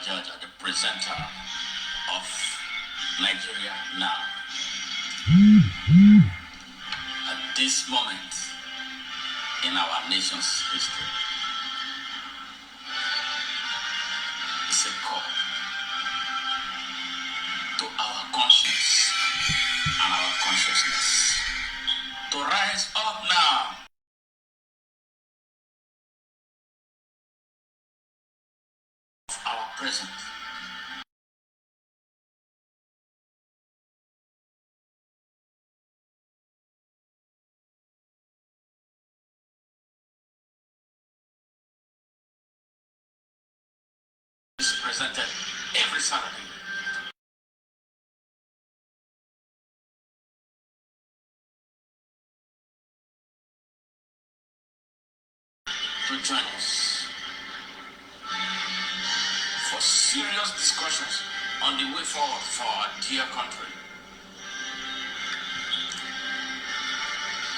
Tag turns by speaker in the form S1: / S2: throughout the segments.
S1: Georgia, the presenter of Nigeria Now. At this moment in our nation's history, it's a call to our conscience and our consciousness to rise up now. Our present. Is presented every Saturday. To join us for serious discussions on the way forward for our dear country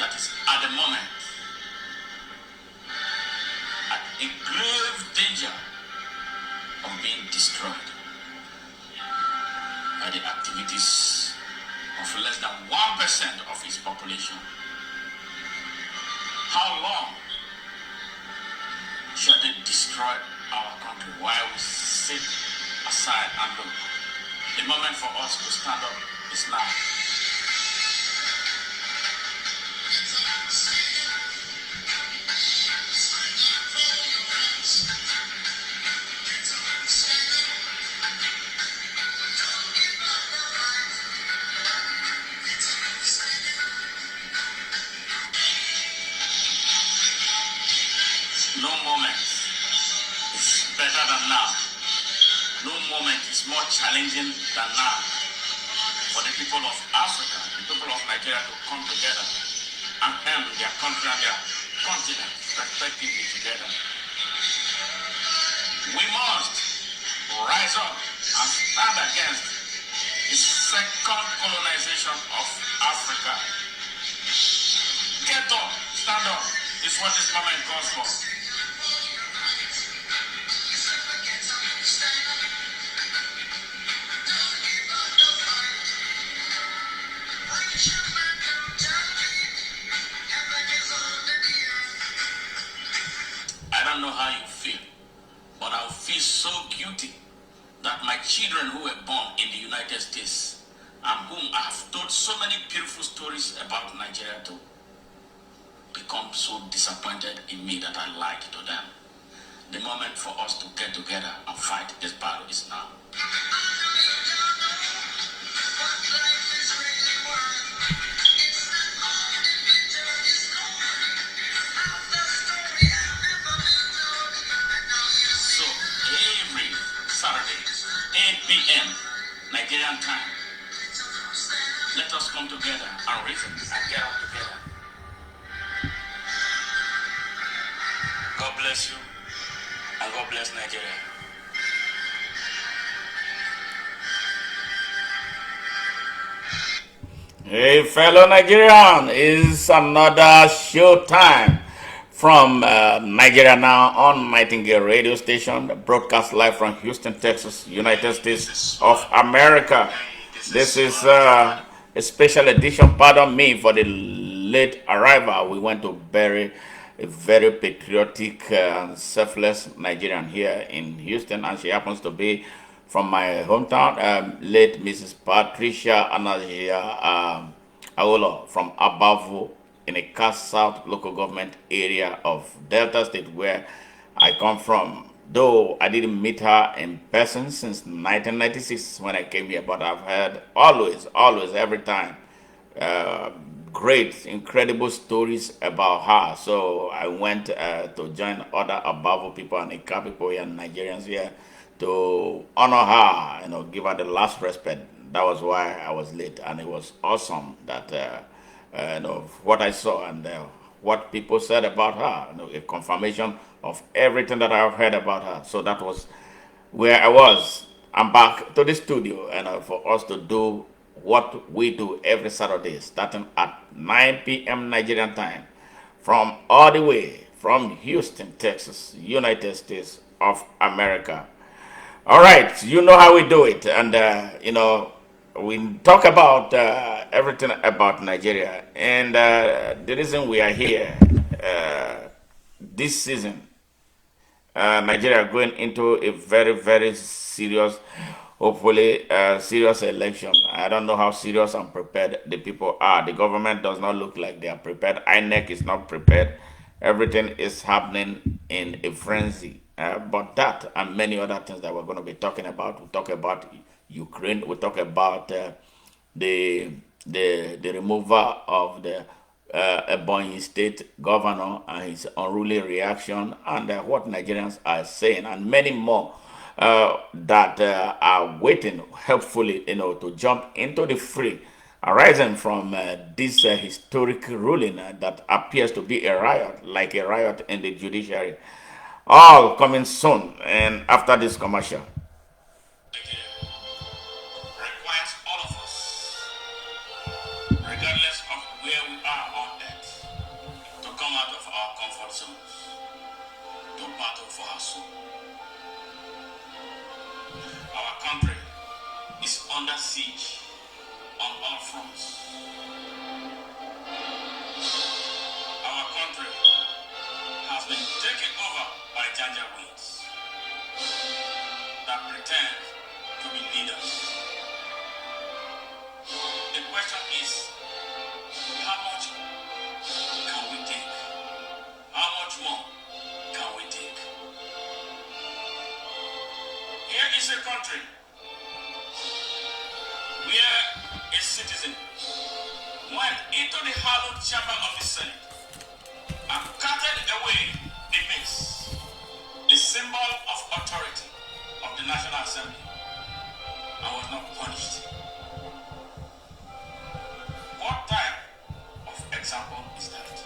S1: that is at the moment at a grave danger of being destroyed by the activities of less than 1% of its population. How long shall they destroy our country while we sit aside and look? The moment for us to stand up is now. No moment is better than now. No moment is more challenging than now for the people of Africa, the people of Nigeria to come together and helm their country and their continent respectively together. We must rise up and stand against the second colonization of Africa. Get up, stand up, is what this moment calls for. I don't know how you feel, but I feel so guilty that my children who were born in the United States and whom I have told so many beautiful stories about Nigeria to become so disappointed in me that I lied to them. The moment for us to get together and fight this battle is now. So every Saturday, 8 p.m. Nigerian time, let us come together and reason and get up together. God bless you and God bless Nigeria. Hey, fellow Nigerian, it's another show time from Nigeria Now on Nightingale radio station, broadcast live from Houston, Texas, United States of America. This is a special edition, pardon me for the late arrival. We went to bury a very patriotic and selfless Nigerian here in Houston, and she happens to be from my hometown, late Mrs. Patricia Anasia Aolo from Abavo in a Cass South local government area of Delta State, where I come from. Though I didn't meet her in person since 1996 when I came here, but I've heard always, every time, uh, great, incredible stories about her. So I went to join other Abavo people and Ika people and Nigerians here to honor her, give her the last respect. That was why I was late, and it was awesome that what I saw and what people said about her, a confirmation of everything that I've heard about her. So that was where I was. I'm back to the studio, and for us to do what we do every Saturday, starting at 9 p.m. Nigerian time, from all the way from Houston, Texas, United States of America. All right, you know how we do it, and we talk about everything about Nigeria, and the reason we are here this season, Nigeria going into a very, very serious, hopefully, serious election. I don't know how serious and prepared the people are. The government does not look like they are prepared. INEC is not prepared. Everything is happening in a frenzy. But that and many other things that we're going to be talking about. We'll talk about Ukraine. We'll talk about the the removal of the Ebonyi State governor and his unruly reaction, and what Nigerians are saying, and many more that are waiting, helpfully, to jump into the fray arising from this historic ruling that appears to be a riot, like a riot in the judiciary. All coming soon, and after this commercial. Requires all of us, regardless of where we are on earth, to come out of our comfort zones, to battle for our soul. Our country is under siege on all fronts. Our country has been taken over by Janjaweeds that pretend to be leaders. The question is, how much can we take? How much more can we take? Here is a country where a citizen went into the hallowed chamber of the Senate and carted away the mace, the symbol of authority of the National Assembly, and was not punished. What type of example is that?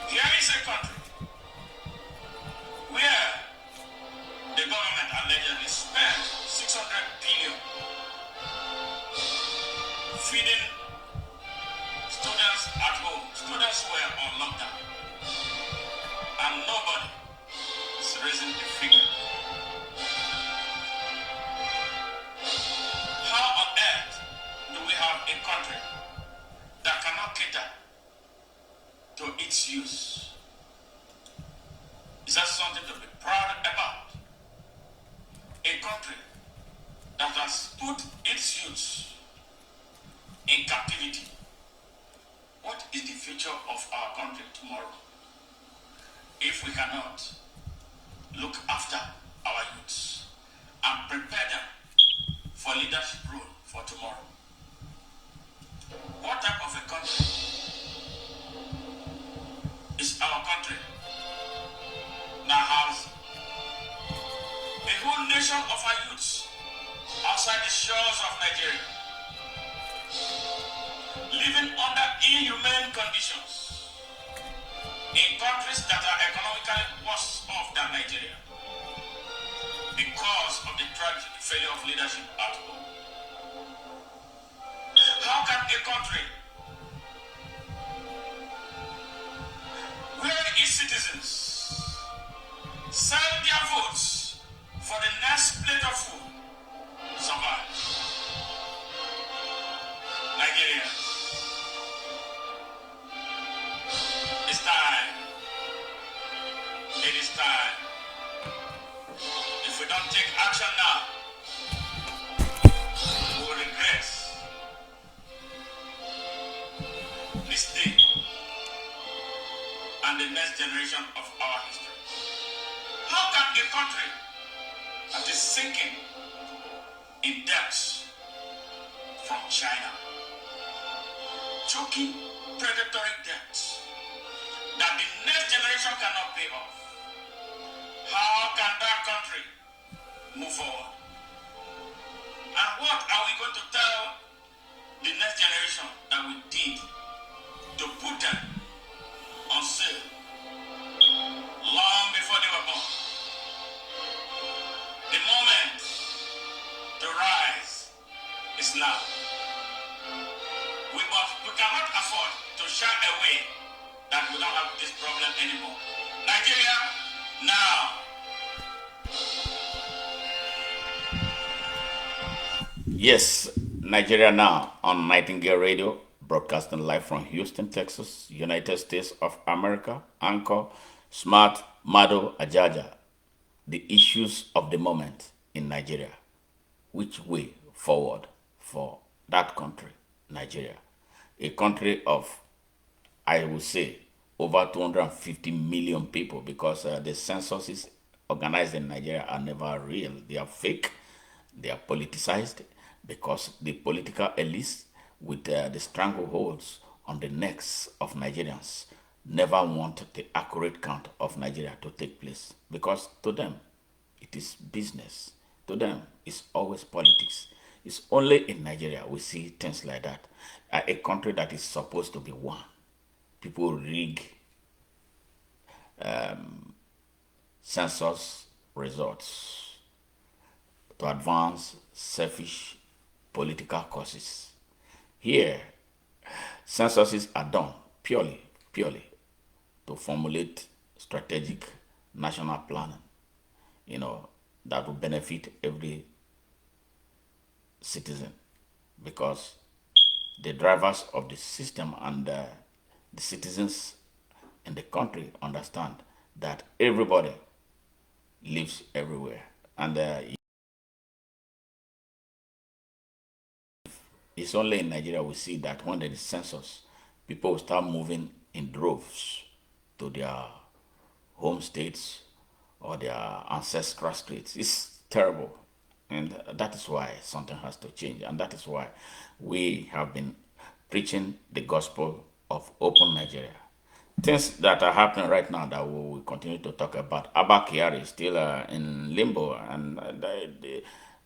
S1: Here is a country where the government allegedly spent 600 billion feeding students at home, students who were on lockdown, and nobody is raising a finger. How on earth do we have a country that cannot cater to its use? Is that something to be proud about? A country that has put its youth in captivity. What is the future of our country tomorrow if we cannot look after our youths and prepare them for leadership role for tomorrow? What type of a country is our country that has a whole nation of our youths outside the shores of Nigeria, living under inhumane conditions in countries that are economically worse off than Nigeria because of the tragic failure of leadership at home? How can a country where its citizens sell their votes for the next plate of food survive? Nigeria, it's time. It is time. If we don't take action now, we will regret this day and the next generation of our history. How can a country that is sinking in debts from China, choking predatory debts that the next generation cannot pay off, how can that country move forward? And what are we going to tell the next generation that we did to put them on sale long before they were born? The moment to rise is now. We cannot afford to shy away that we don't have this problem anymore. Nigeria, now. Yes, Nigeria Now on Nightingale Radio, broadcasting live from Houston, Texas, United States of America. Anchor, Smart, Mado, Ajaja. The issues of the moment in Nigeria. Which way forward for that country, Nigeria? A country of, I would say, over 250 million people because the censuses organized in Nigeria are never real. They are fake. They are politicized because the political elites with the strangleholds on the necks of Nigerians never want the accurate count of Nigeria to take place because to them it is business. To them it's always politics. It's only in Nigeria we see things like that. A country that is supposed to be one. People rig census results to advance selfish political causes. Here, censuses are done purely to formulate strategic national planning, you know, that will benefit every citizen because the drivers of the system and the citizens in the country understand that everybody lives everywhere. And it's only in Nigeria we see that when there is census, people will start moving in droves to their home states or their ancestral states. It's terrible. And that is why something has to change. And that is why we have been preaching the gospel of open Nigeria. Things that are happening right now that we will continue to talk about. Abba Kyari is still in limbo, and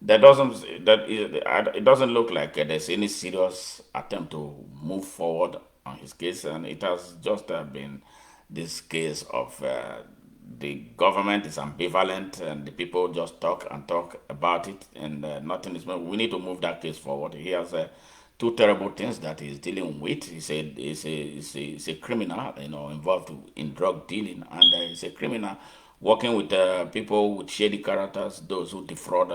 S1: that doesn't it doesn't look like there's any serious attempt to move forward on his case, and it has just been this case of the government is ambivalent and the people just talk and talk about it and nothing is moving. We need to move that case forward. He has two terrible things that he's dealing with. He's a criminal, involved in drug dealing, and he's a criminal working with people with shady characters, those who defraud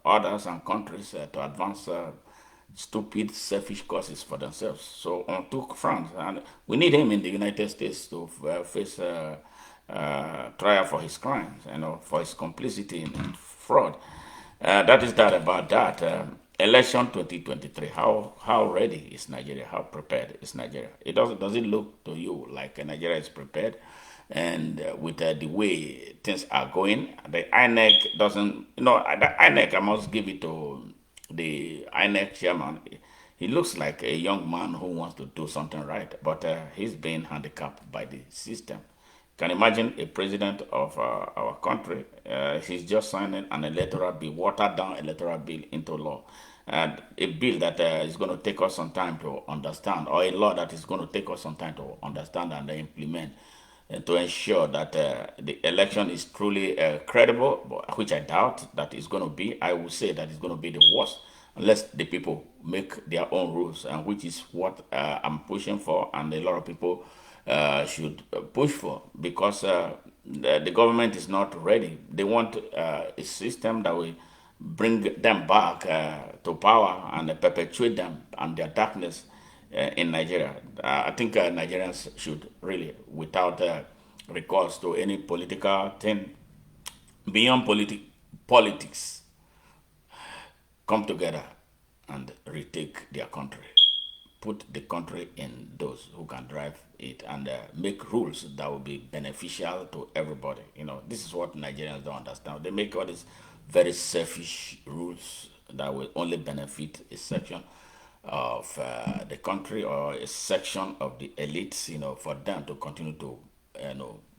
S1: others and countries to advance stupid, selfish causes for themselves. So on two fronts, and we need him in the United States to face trial for his crimes, for his complicity in fraud. That is that about that. Election 2023. How ready is Nigeria? How prepared is Nigeria? Does it look to you like Nigeria is prepared? And with the way things are going, the INEC doesn't. The INEC. I must give it to the INEC chairman. He looks like a young man who wants to do something right, but he's being handicapped by the system. Can imagine a president of our country, he's just signing an electoral bill, watered down electoral bill into law. And a bill that is going to take us some time to understand, or a law that is going to take us some time to understand and implement to ensure that the election is truly credible, which I doubt that it's going to be. I would say that it's going to be the worst unless the people make their own rules, and which is what I'm pushing for, and a lot of people should push for because the government is not ready. They want a system that will bring them back to power and perpetuate them and their darkness in Nigeria. I think Nigerians should really, without recourse to any political thing, beyond politics, come together and retake their country. Put the country in those who can drive it and make rules that will be beneficial to everybody. This is what Nigerians don't understand. They make all these very selfish rules that will only benefit a section of the country or a section of the elites, for them to continue to,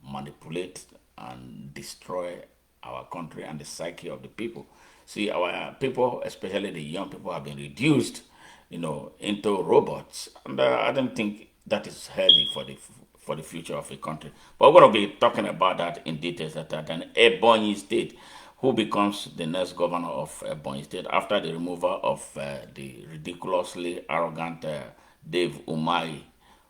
S1: manipulate and destroy our country and the psyche of the people. See, our people, especially the young people, have been reduced, into robots, and I don't think that is healthy for the future of a country. But we're going to be talking about that in details at that. And Ebonyi State, who becomes the next governor of Ebonyi State after the removal of the ridiculously arrogant Dave Umahi,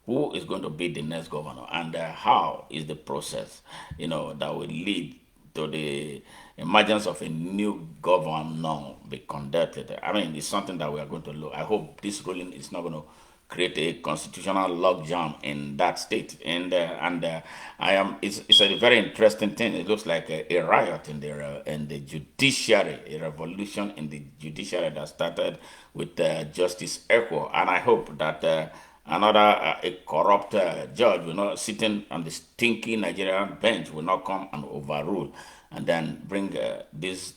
S1: who is going to be the next governor, and how is the process, that will lead to the emergence of a new governor be conducted. I mean, it's something that we are going to look. I hope this ruling is not going to create a constitutional logjam in that state. And I am. It's a very interesting thing. It looks like a riot in the judiciary, a revolution in the judiciary that started with Justice Echo. And I hope that. Another a corrupt judge will not sitting on the stinky Nigerian bench will not come and overrule and then bring this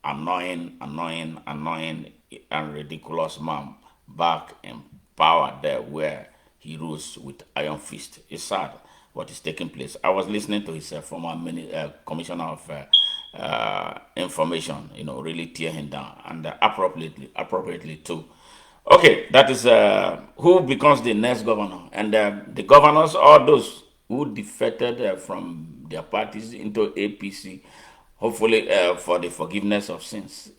S1: annoying, and ridiculous man back in power there where he rules with iron fist. It's sad what is taking place. I was listening to his former commissioner of information, really tear him down, and appropriately too. Okay, that is who becomes the next governor, and the governors, all those who defected from their parties into APC, hopefully for the forgiveness of sins.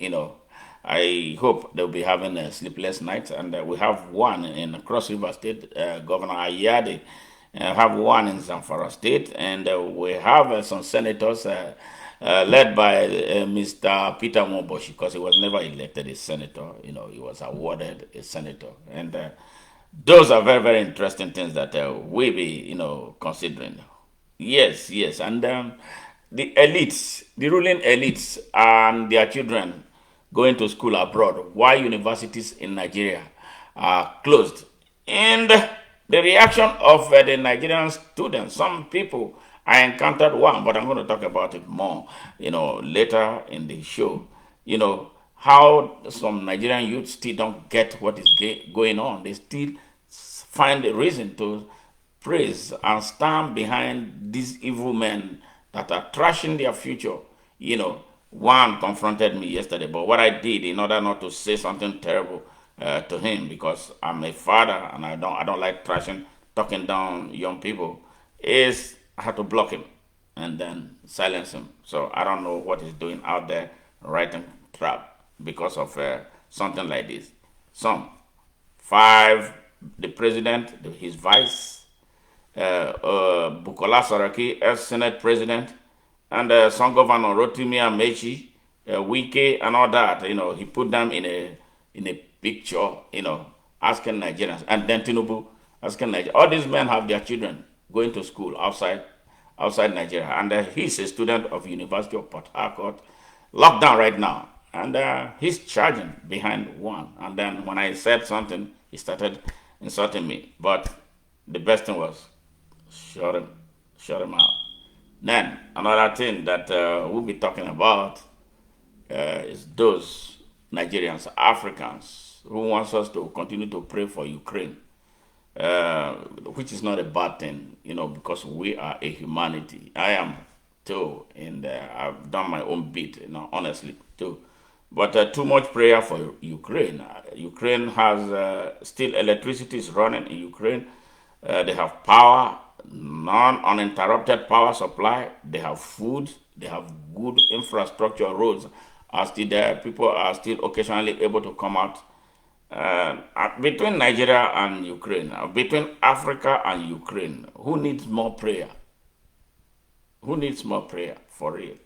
S1: I hope they'll be having a sleepless night, and we have one in Cross River State, Governor Ayade. Have one in Zamfara State, and we have some senators led by Mr. Peter Moboshi, because he was never elected a senator. He was awarded a senator, and those are very, very interesting things that we be, considering. Yes, yes, and the elites, the ruling elites, and their children going to school abroad. Why universities in Nigeria are closed? And the reaction of the Nigerian students, some people, I encountered one, but I'm going to talk about it more, later in the show. How some Nigerian youth still don't get what is going on. They still find a reason to praise and stand behind these evil men that are trashing their future. One confronted me yesterday, but what I did in order not to say something terrible to him, because I'm a father and I don't like trashing, talking down young people, is I had to block him and then silence him. So I don't know what he's doing out there writing trap because of something like this. Some five, the president, his vice, Bukola Saraki, ex-Senate president, and some governor Rotimi Amechi, Wike, and all that. He put them in a picture. Asking Nigerians, and then Tinubu asking Nigeria. All these men have their children going to school outside Nigeria, and he's a student of University of Port Harcourt, locked down right now, and he's charging behind one. And then when I said something, he started insulting me. But the best thing was shut him out. Then another thing that we'll be talking about is those Nigerians, Africans, who wants us to continue to pray for Ukraine, which is not a bad thing, because we are a humanity. I am too, and I've done my own bit, honestly too. But too much prayer for Ukraine. Ukraine has still electricity is running in Ukraine. They have power, non-uninterrupted power supply. They have food. They have good infrastructure, roads are still there. People are still occasionally able to come out. Between Nigeria and Ukraine, between Africa and Ukraine, who needs more prayer? Who needs more prayer for real?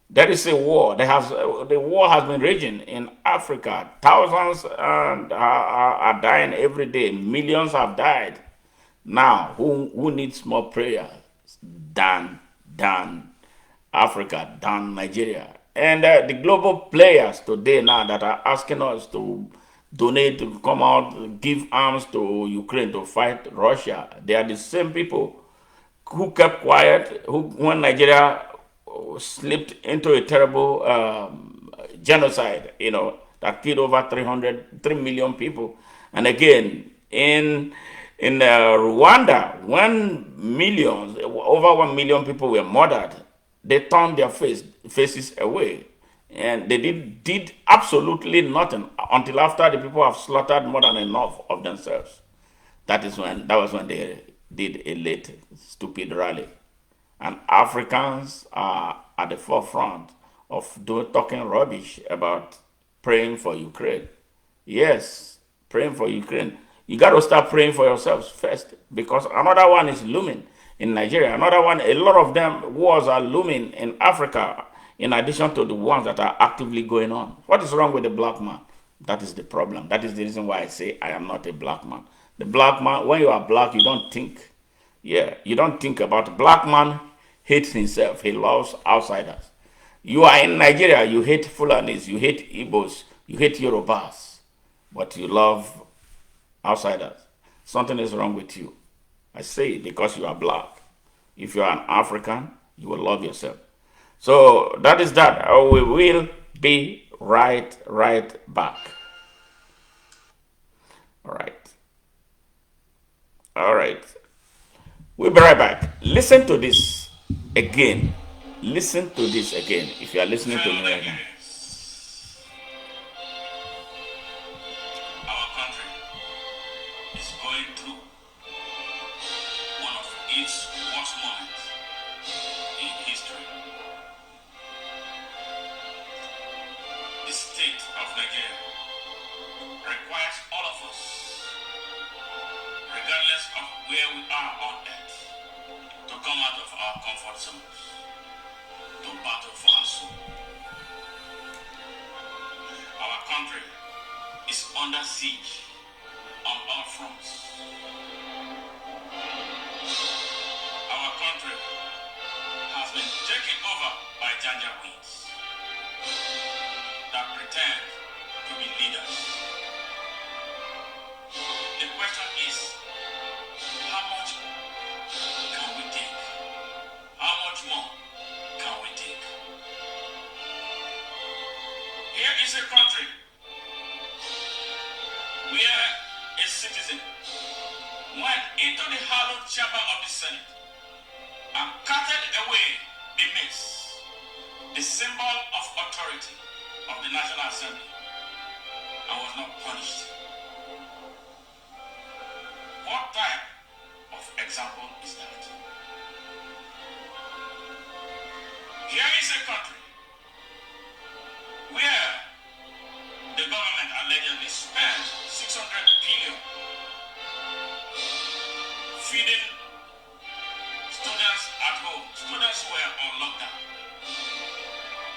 S1: There is a war. The war has been raging in Africa. Thousands are dying every day. Millions have died. Now, who needs more prayer than Africa, than Nigeria? And the global players today now that are asking us to donate, to come out, give arms to Ukraine to fight Russia, they are the same people who kept quiet, who, when Nigeria slipped into a terrible genocide, that killed over 3 million people. And again, in Rwanda, when over 1 million people were murdered, they turned their faces away. And they did absolutely nothing until after the people have slaughtered more than enough of themselves. That was when they did a late stupid rally. And Africans are at the forefront of talking rubbish about praying for Ukraine. Yes, praying for Ukraine. You got to start praying for yourselves first, because another one is looming in Nigeria. Another one, a lot of them wars are looming in Africa, in addition to the ones that are actively going on. What is wrong with the black man? That is the problem. That is the reason why I say I am not a black man. The black man, when you are black, you don't think. Yeah, you don't think about it. Black man hates himself. He loves outsiders. You are in Nigeria, you hate Fulanis, you hate Igbos, you hate Yorubas, but you love outsiders. Something is wrong with you. I say it because you are black. If you are an African, you will love yourself. So that is that. We will be right back. All right. All right. We'll be right back. Listen to this again. Listen to this again if you are listening to me right now. Our country is going through one of its worst moments in history. The state of Nigeria requires all of us, regardless of where we are on earth, to come out of our comfort zones, to battle for our soul. Our country is under siege on all fronts. Our country has been taken over by janjaweeds that pretend to be leaders. The question is, how much can we take? How much more can we take? Here is a country where a citizen went into the hallowed chamber of the Senate and carted away the mace, the symbol of authority of the National Assembly, and was not punished. What type of example is that? Here is a country where the government allegedly spent 600 billion feeding students at home. Students were on lockdown,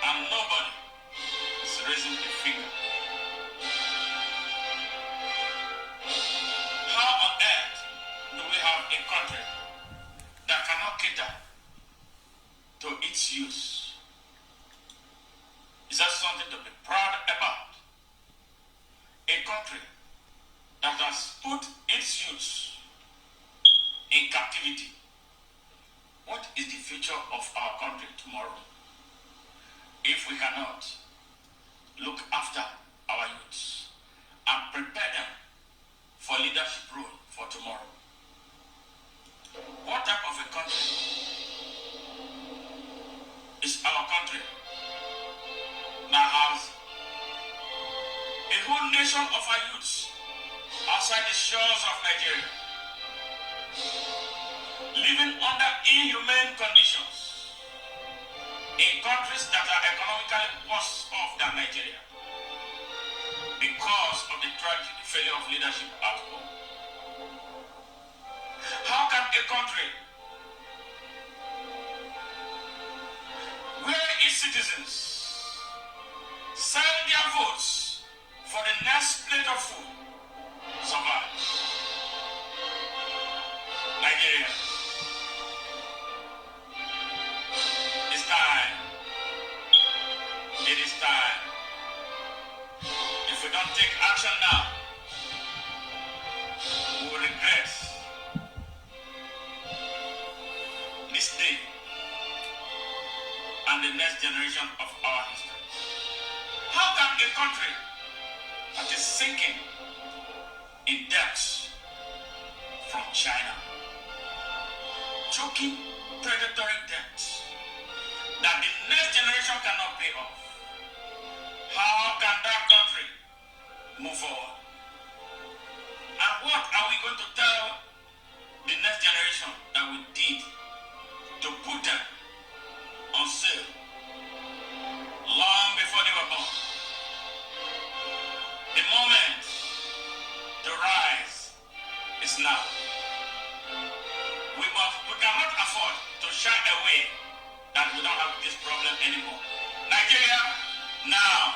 S1: and nobody is raising a finger. How on earth do we have a country that cannot cater to its use? Is that something to be proud about? A country that has put its youth in captivity. What is the future of our country tomorrow if we cannot look after our youths and prepare them for leadership role for tomorrow? What type of a country is our country that has a whole nation of our youths outside the shores of Nigeria, living under inhumane conditions in countries that are economically worse off than Nigeria because of the tragic failure of leadership at home? How can a country where its citizens sell their votes for the next plate of food survive? Nigeria, it's time. It is time. If we don't take action now, we will regret this day and the next generation of our history. How can a country that is sinking in debts from China, choking predatory debts that the next generation cannot pay off, how can that country move forward? And what are we going to tell the next generation that we did to put them on sale long before they were born? The moment to rise is now. We cannot afford to shy away that we don't have this problem anymore. Nigeria now.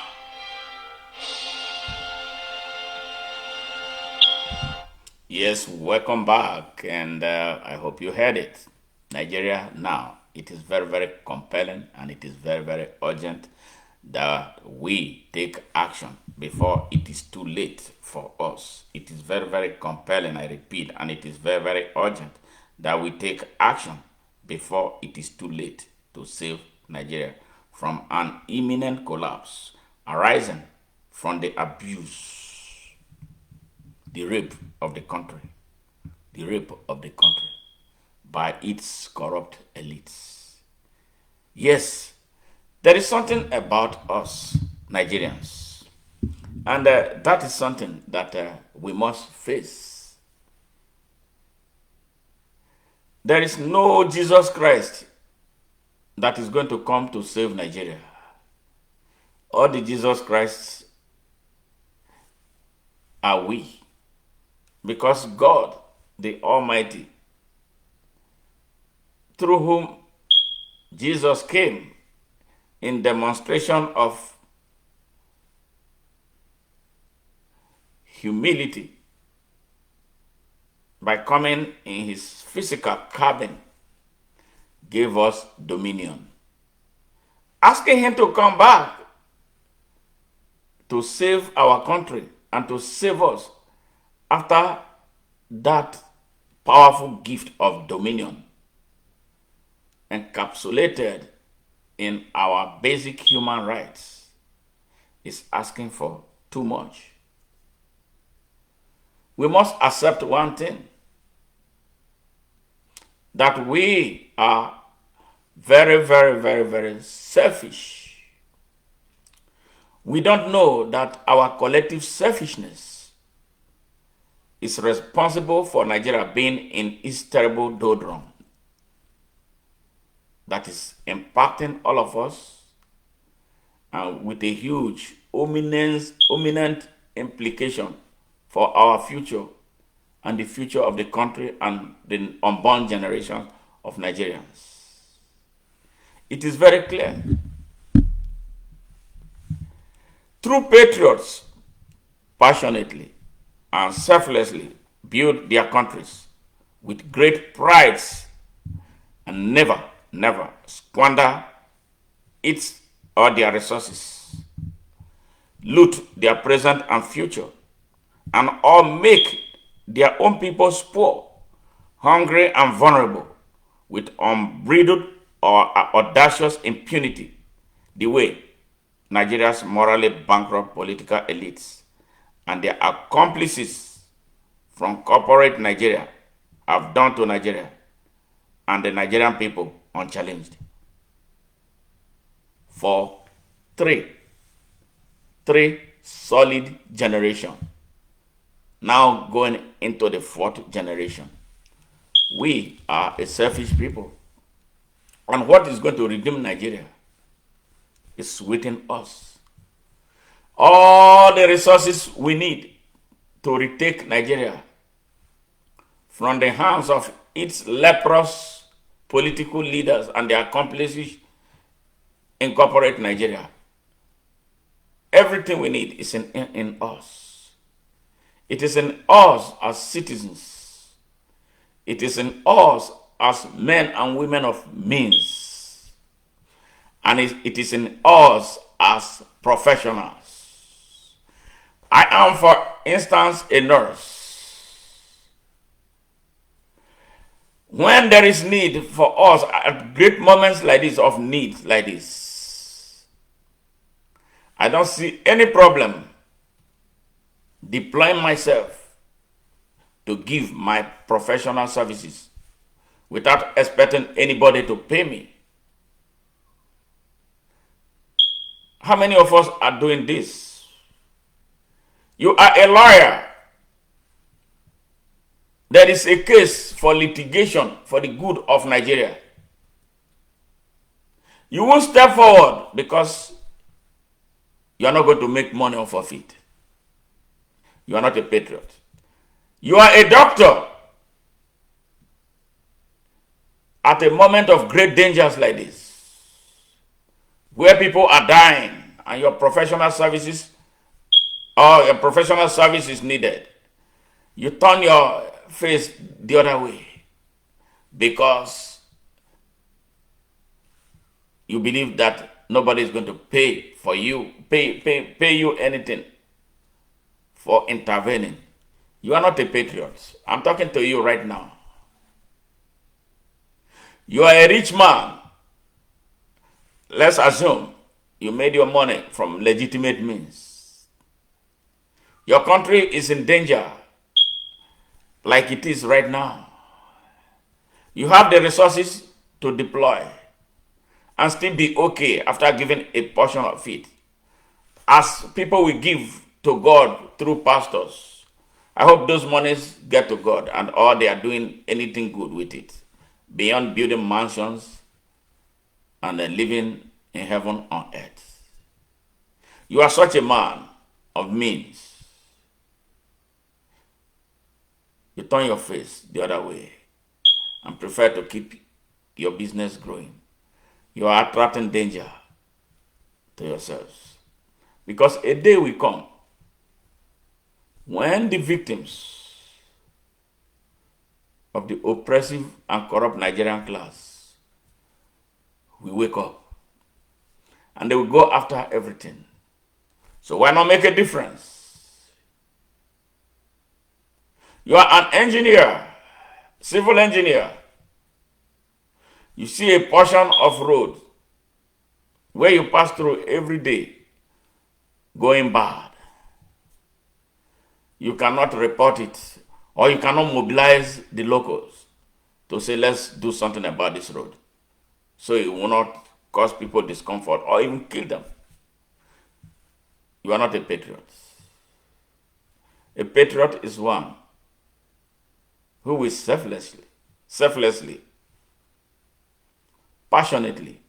S1: Yes, welcome back, and I hope you heard it. Nigeria now. It is very, very compelling, and it is very, very urgent that we take action before it is too late for us. It is very, very compelling, I repeat, and it is very, very urgent that we take action before it is too late to save Nigeria from an imminent collapse arising from the abuse, the rape of the country, by its corrupt elites. Yes, there is something about us, Nigerians, and that is something that we must face. There is no Jesus Christ that is going to come to save Nigeria. All the Jesus Christs are we. Because God, the Almighty, through whom Jesus came in demonstration of humility by coming in his physical cabin, gave us dominion. Asking him to come back to save our country and to save us after that powerful gift of dominion encapsulated in our basic human rights is asking for too much. We must accept one thing, that we are very, very, very, very selfish. We don't know that our collective selfishness is responsible for Nigeria being in its terrible doldrum that is impacting all of us and with a huge, imminent implication for our future and the future of the country and the unborn generation of Nigerians. It is very clear. True patriots passionately and selflessly build their countries with great prides and never, never squander its or their resources, loot their present and future, and all make their own people poor, hungry, and vulnerable with unbridled or audacious impunity, the way Nigeria's morally bankrupt political elites and their accomplices from corporate Nigeria have done to Nigeria and the Nigerian people unchallenged. For three solid generations, now going into the fourth generation, we are a selfish people. And what is going to redeem Nigeria is within us. All the resources we need to retake Nigeria from the hands of its leprous political leaders and their accomplices in corporate Nigeria. Everything we need is in us. It is in us as citizens. It is in us as men and women of means. And it is in us as professionals. I am, for instance, a nurse. When there is need for us at great moments like this, of need like this, I don't see any problem deploying myself to give my professional services without expecting anybody to pay me. How many of us are doing this? You are a lawyer. There is a case for litigation for the good of Nigeria. You won't step forward because you are not going to make money off of it. You are not a patriot. You are a doctor. At a moment of great dangers like this, where people are dying and your professional services or your professional service is needed, you turn your face the other way because you believe that nobody is going to pay for you, pay you anything for intervening. You are not a patriot. I'm talking to you right now. You are a rich man. Let's assume you made your money from legitimate means. Your country is in danger like it is right now. You have the resources to deploy and still be okay after giving a portion of it. As people will give to God through pastors, I hope those monies get to God and or they are doing anything good with it beyond building mansions and then living in heaven on earth. You are such a man of means. You turn your face the other way and prefer to keep your business growing. You are attracting danger to yourselves. Because a day will come when the victims of the oppressive and corrupt Nigerian class will wake up and they will go after everything. So why not make a difference? You are an engineer, civil engineer. You see a portion of road where you pass through every day going bad. You cannot report it or you cannot mobilize the locals to say, let's do something about this road so it will not cause people discomfort or even kill them. You are not a patriot. A patriot is one who will selflessly, passionately,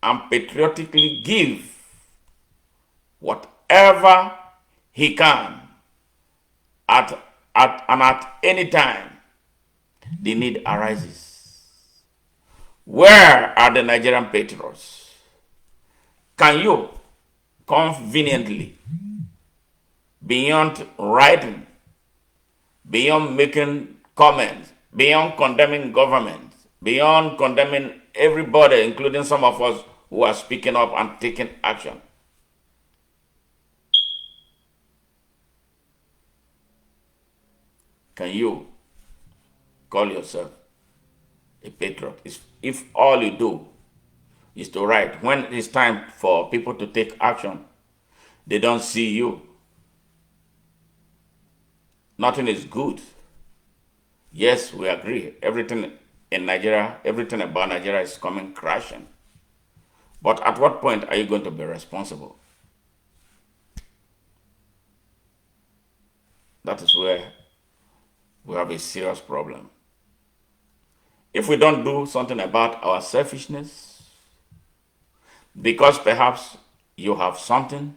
S1: and patriotically give whatever he can at any time the need arises. Where are the Nigerian patriots? Can you conveniently, beyond writing, beyond making comments, beyond condemning government, beyond condemning everybody, including some of us who are speaking up and taking action, can you call yourself a patriot? If all you do is to write, when it's time for people to take action, they don't see you. Nothing is good. Yes, we agree. Everything in Nigeria, everything about Nigeria is coming crashing. But at what point are you going to be responsible? That is where we have a serious problem. If we don't do something about our selfishness, because perhaps you have something,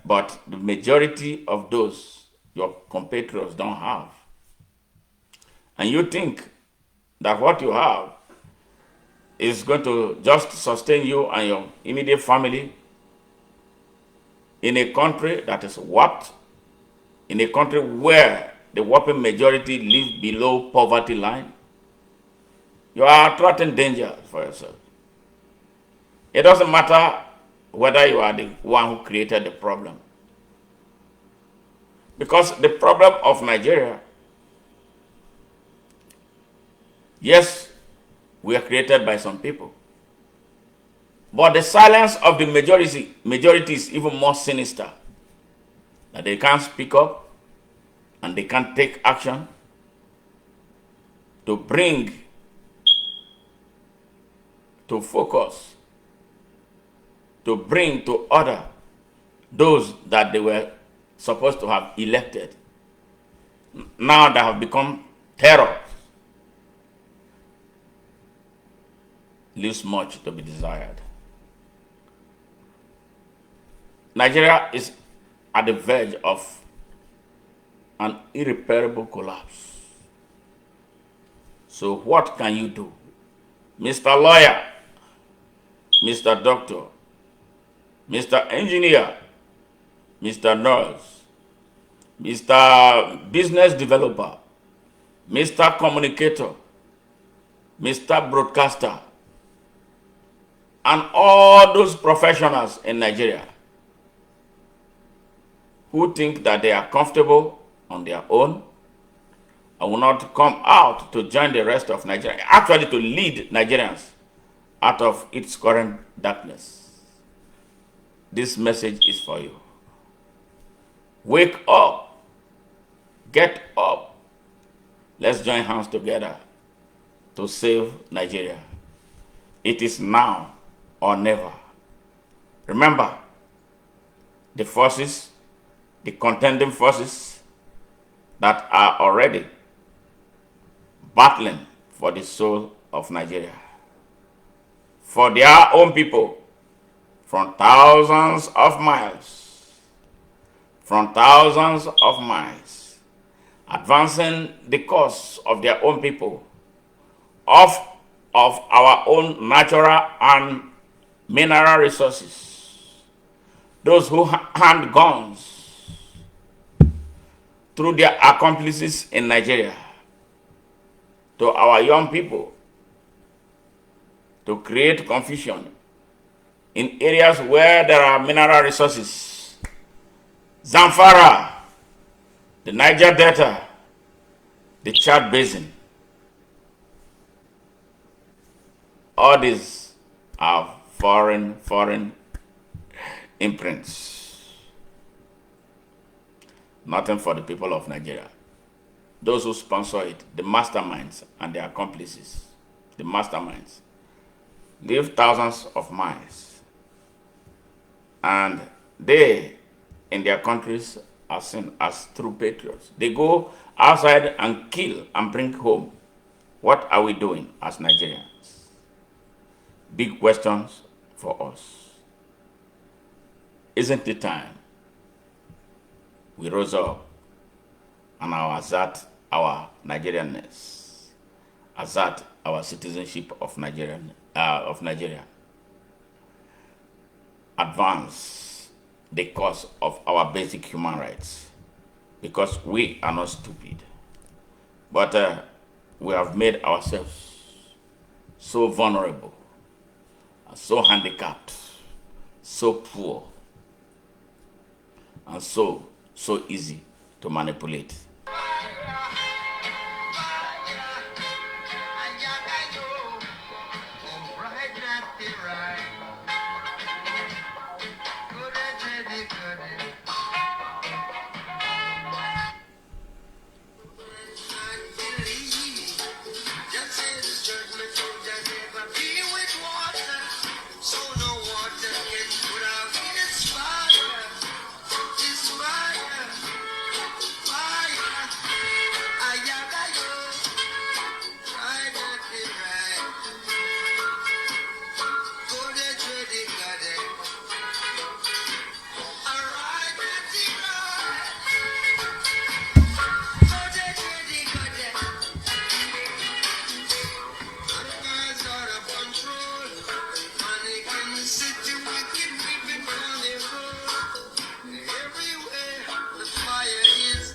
S1: but the majority of those your compatriots don't have, and you think that what you have is going to just sustain you and your immediate family in a country that is warped, in a country where the whopping majority live below poverty line, you are attracting danger for yourself. It doesn't matter whether you are the one who created the problem. Because the problem of Nigeria, yes, we are created by some people. But the silence of the majority is even more sinister. That they can't speak up and they can't take action to bring to focus, to bring to order those that they were supposed to have elected. Now they have become terror. Leaves much to be desired. Nigeria is at the verge of an irreparable collapse. So what can you do? Mr. Lawyer, Mr. Doctor, Mr. Engineer, Mr. Nurse, Mr. Business Developer, Mr. Communicator, Mr. Broadcaster, and all those professionals in Nigeria who think that they are comfortable on their own and will not come out to join the rest of Nigeria, actually to lead Nigerians out of its current darkness. This message is for you. Wake up. Get up. Let's join hands together to save Nigeria. It is now or never. Remember, the forces, the contending forces that are already battling for the soul of Nigeria, for their own people, from thousands of miles, advancing the cause of their own people, of our own natural and mineral resources. Those who hand guns through their accomplices in Nigeria to our young people to create confusion in areas where there are mineral resources. Zamfara, the Niger Delta, the Chad Basin. All these are foreign imprints. Nothing for the people of Nigeria. Those who sponsor it, the masterminds and their accomplices, the masterminds, live thousands of miles. And they, in their countries, are seen as true patriots. They go outside and kill and bring home. What are we doing as Nigerians? Big questions for us. Isn't it time we rose up and assert our Nigerianness, assert our citizenship of Nigeria, advance the cause of our basic human rights, because we are not stupid, but we have made ourselves so vulnerable, so handicapped, so poor, and so easy to manipulate.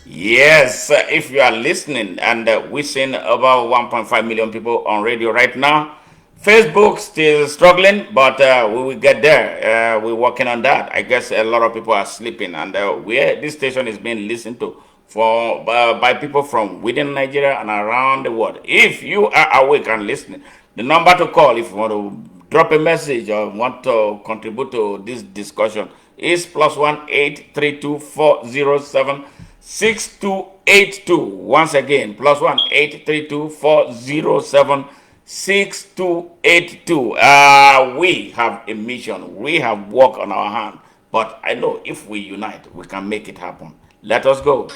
S1: Yes, if you are listening and we're seeing about 1.5 million people on radio right now. Facebook still struggling, but we will get there. We're working on that. I guess a lot of people are sleeping, and this station is being listened to by people from within Nigeria and around the world. If you are awake and listening, the number to call if you want to drop a message or want to contribute to this discussion is +1 832 6282. Once again, +1 832 6282. We have a mission. We have work on our hand. But I know if we unite, we can make it happen. Let us go.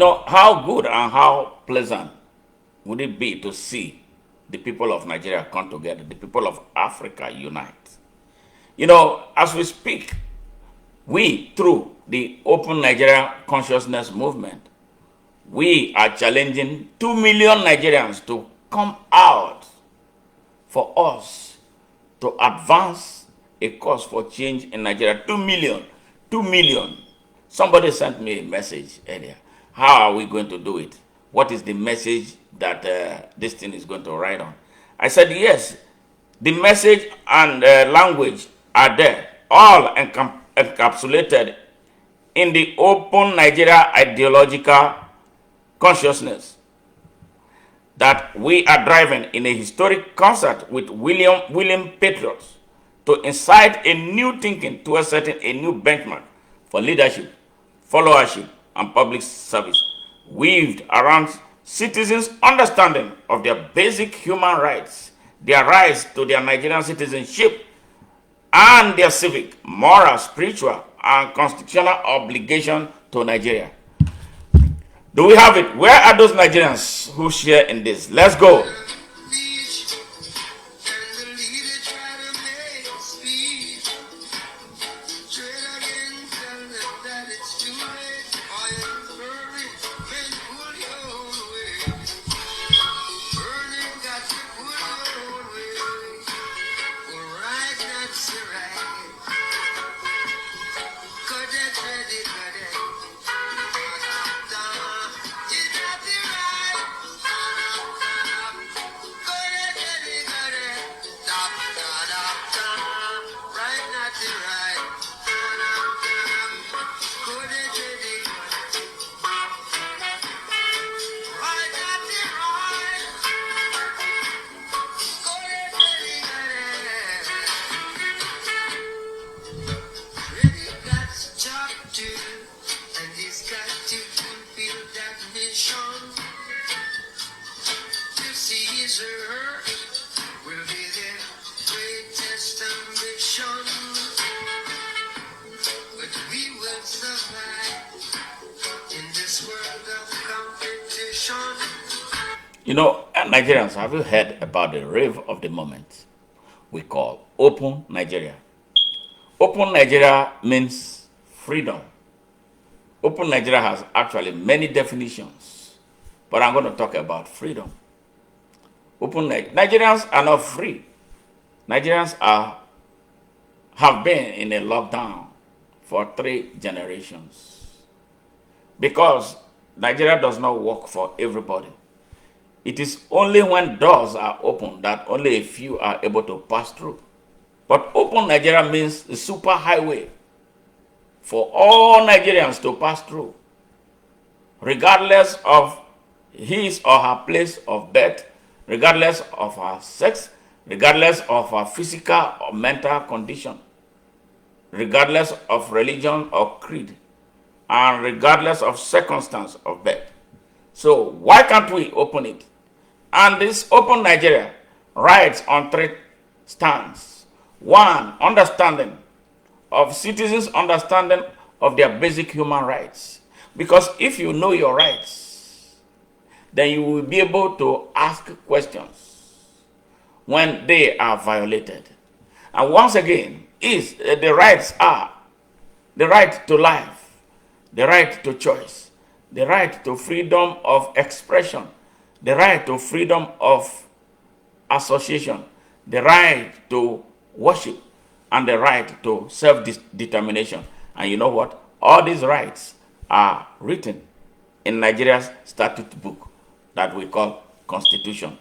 S1: How good and how pleasant would it be to see the people of Nigeria come together, the people of Africa unite? As we speak, we, through the Open Nigeria Consciousness Movement, we are challenging 2 million Nigerians to come out for us to advance a cause for change in Nigeria. 2 million. 2 million. Somebody sent me a message earlier. How are we going to do it? What is the message that this thing is going to ride on? I said, yes, the message and language are there, all encapsulated in the Open Nigeria ideological consciousness that we are driving in a historic concert with William Patriots to incite a new thinking towards setting a new benchmark for leadership, followership, and public service, weaved around citizens' understanding of their basic human rights, their rights to their Nigerian citizenship, and their civic, moral, spiritual, and constitutional obligation to Nigeria. Do we have it? Where are those Nigerians who share in this? Let's go. Nigerians, have you heard about the rave of the moment we call Open Nigeria? Open Nigeria means freedom. Open Nigeria has actually many definitions, but I'm going to talk about freedom. Nigerians are not free. Nigerians have been in a lockdown for 3 generations because Nigeria does not work for everybody. It is only when doors are open that only a few are able to pass through. But Open Nigeria means the super highway for all Nigerians to pass through, regardless of his or her place of birth, regardless of her sex, regardless of her physical or mental condition, regardless of religion or creed, and regardless of circumstance of birth. So why can't we open it? And this Open Nigeria rides on 3 stands. 1, understanding of citizens' understanding of their basic human rights. Because if you know your rights, then you will be able to ask questions when they are violated. And once again, the rights are the right to life, the right to choice, the right to freedom of expression, the right to freedom of association, the right to worship, and the right to self-determination. And you know what? All these rights are written in Nigeria's statute book that we call Constitution.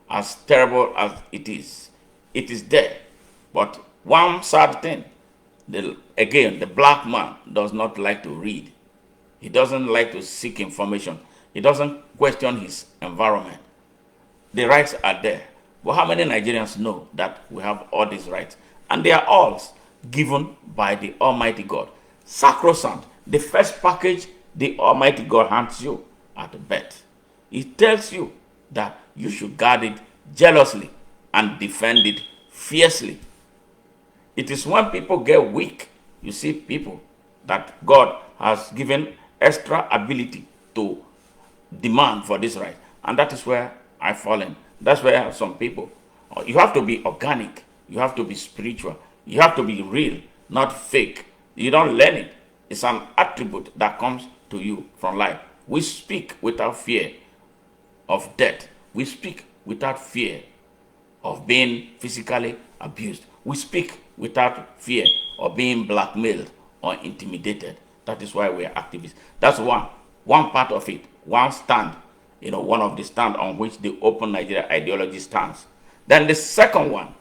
S1: As terrible as it is there. But one sad thing, the black man does not like to read. He doesn't like to seek information. He doesn't question his environment. The rights are there. But how many Nigerians know that we have all these rights? And they are all given by the Almighty God. Sacrosanct. The first package the Almighty God hands you at birth. It tells you that you should guard it jealously and defend it fiercely. It is when people get weak, you see people that God has given extra ability to demand for this right. And that is where I fall in. That's where some people, you have to be organic, you have to be spiritual, you have to be real, not fake. You don't learn it. It's an attribute that comes to you from life. We speak without fear of death. We speak without fear of being physically abused. We speak without fear of being blackmailed or intimidated. That is why we are activists. That's one part of it, one stand, one of the stand on which the Open Nigeria ideology stands. Then the second one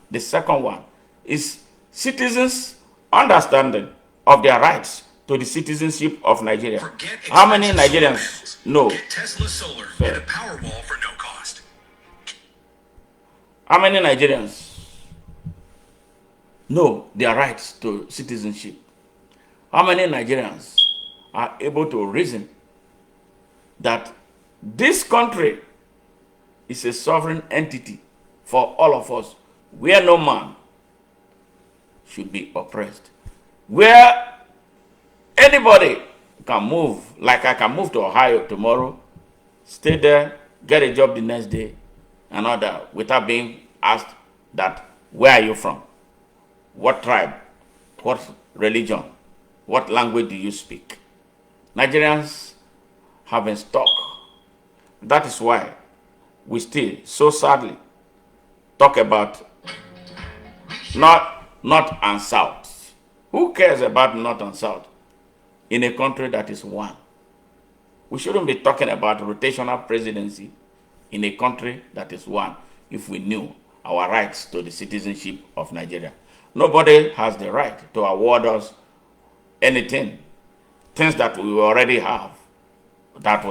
S1: is citizens' understanding of their rights to the citizenship of Nigeria. How many Nigerians know? Tesla Solar and a Powerball for no cost. How many Nigerians know their rights to citizenship? How many Nigerians are able to reason that this country is a sovereign entity for all of us, where no man should be oppressed, where anybody can move, like I can move to Ohio tomorrow, stay there, get a job the next day, and all that, without being asked that, where are you from? What tribe? What religion? What language do you speak? Nigerians have been stuck. That is why we still, so sadly, talk about North and South. Who cares about North and South in a country that is one? We shouldn't be talking about rotational presidency in a country that is one if we knew our rights to the citizenship of Nigeria. Nobody has the right to award us anything, things that we already have, that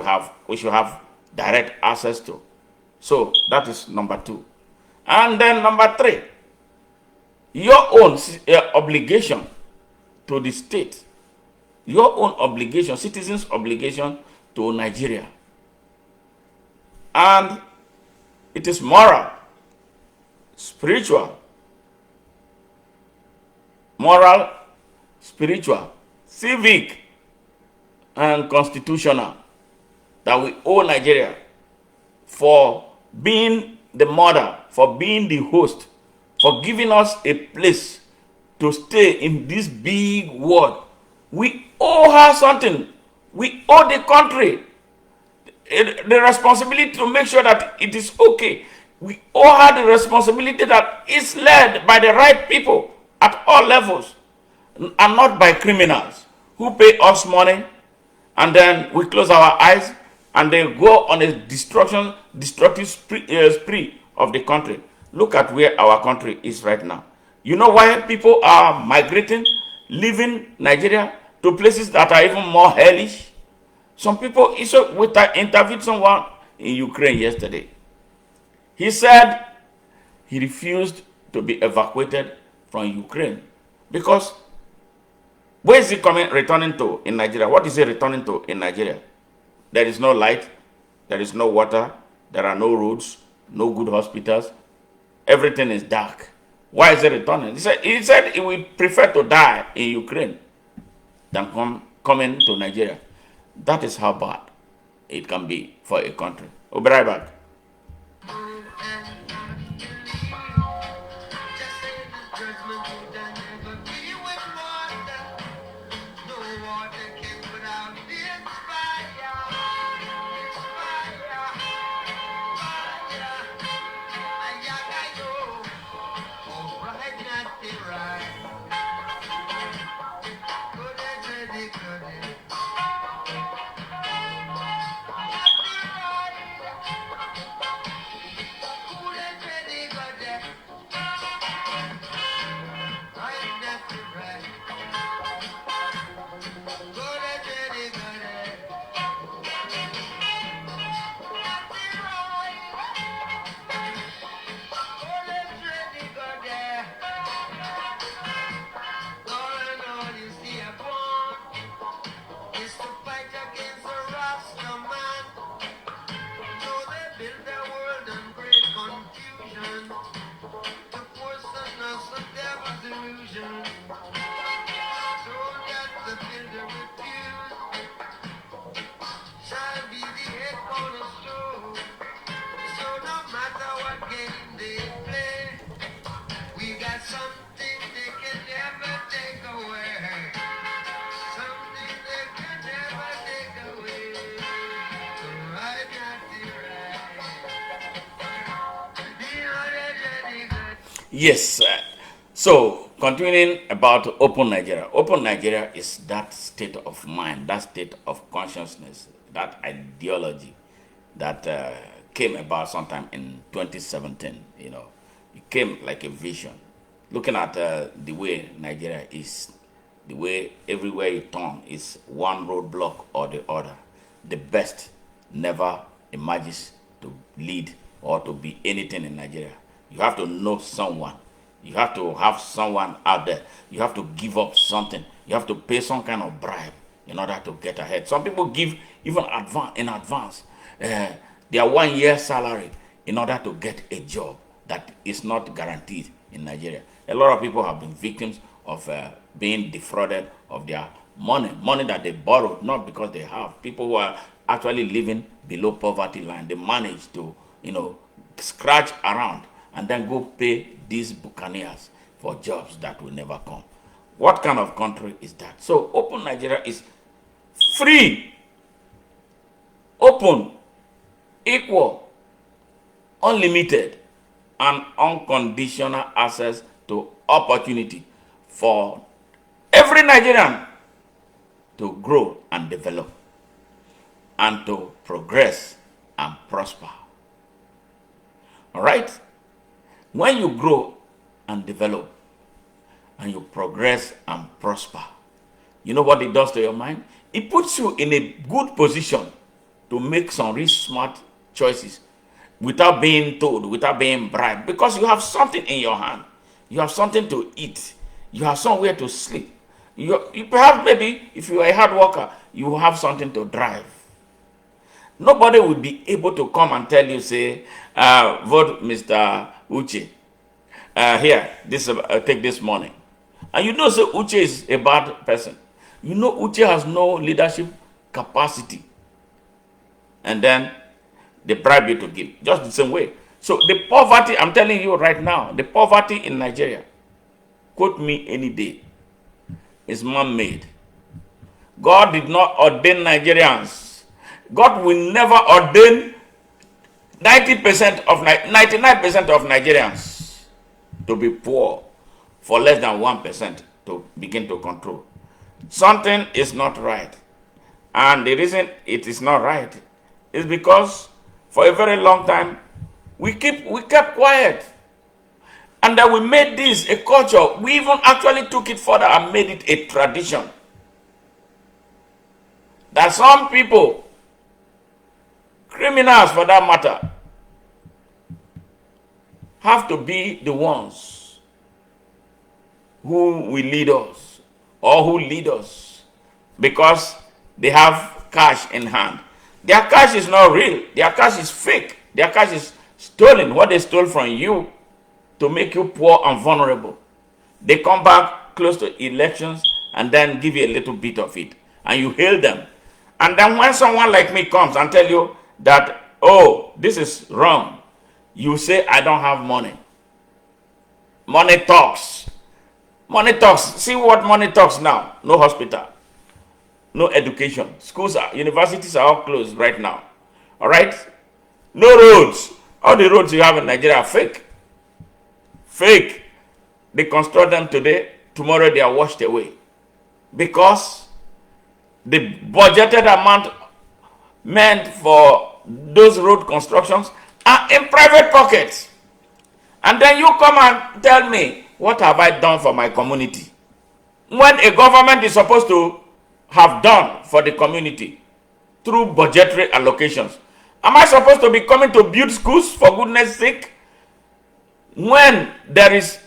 S1: we should have direct access to. So that is number 2. And then number 3, your own obligation to the state, your own obligation, citizens' obligation to Nigeria. And it is moral, spiritual, civic, and constitutional that we owe Nigeria for being the mother, for being the host, for giving us a place to stay in this big world. We owe her something. We owe the country the responsibility to make sure that it is okay. We owe her the responsibility that it's led by the right people at all levels, and not by criminals who pay us money, and then we close our eyes and they go on a destructive spree of the country. Look at where our country is right now. You know why people are migrating, leaving Nigeria to places that are even more hellish? Some people, we interviewed someone in Ukraine yesterday. He said he refused to be evacuated from Ukraine because where is he returning to in Nigeria? What is he returning to in Nigeria? There is no light, there is no water, there are no roads, no good hospitals. Everything is dark. Why is he returning? He said he would prefer to die in Ukraine than coming to Nigeria. That is how bad it can be for a country. We'll be right back. Yes. So, continuing about Open Nigeria. Open Nigeria is that state of mind, that state of consciousness, that ideology that came about sometime in 2017. It came like a vision. Looking at the way Nigeria is, the way everywhere you turn is one roadblock or the other. The best never emerges to lead or to be anything in Nigeria. You have to know someone. You have to have someone out there. You have to give up something. You have to pay some kind of bribe in order to get ahead. Some people give even in advance their 1 year salary in order to get a job that is not guaranteed in Nigeria. A lot of people have been victims of being defrauded of their money that they borrowed, not because they have. People who are actually living below poverty line, they manage to, scratch around and then go pay these buccaneers for jobs that will never come. What kind of country is that? So Open Nigeria is free, open, equal, unlimited, and unconditional access to opportunity for every Nigerian to grow and develop and to progress and prosper. All right? When you grow and develop and you progress and prosper, you know what it does to your mind? It puts you in a good position to make some really smart choices without being told, without being bribed, because you have something in your hand. You have something to eat. You have somewhere to sleep. You perhaps maybe if you are a hard worker, you will have something to drive. Nobody will be able to come and tell you, say, vote Mr. Uche. Here, take this money. And you know, say Uche is a bad person. You know, Uche has no leadership capacity. And then they bribe you to give, just the same way. So the poverty, I'm telling you right now, the poverty in Nigeria, quote me any day, is man-made. God did not ordain Nigerians. God will never ordain 99% of Nigerians to be poor for less than 1% to begin to control. Something is not right. And the reason it is not right is because for a very long time, we kept quiet. And then we made this a culture. We even actually took it further and made it a tradition. That some people, criminals for that matter, have to be the ones who will lead us or who lead us because they have cash in hand. Their cash is not real. Their cash is fake. Their cash is stolen. What they stole from you to make you poor and vulnerable. They come back close to elections and then give you a little bit of it. And you hail them. And then when someone like me comes and tell you that, oh, this is wrong, you say, I don't have money. Money talks. Money talks. See what money talks now. No hospital. No education. Universities are all closed right now. All right? No roads. All the roads you have in Nigeria are fake. Fake. They construct them today. Tomorrow they are washed away. Because the budgeted amount meant for those road constructions are in private pockets. And then you come and tell me, what have I done for my community? When a government is supposed to have done for the community through budgetary allocations. Am I supposed to be coming to build schools for goodness sake? When there is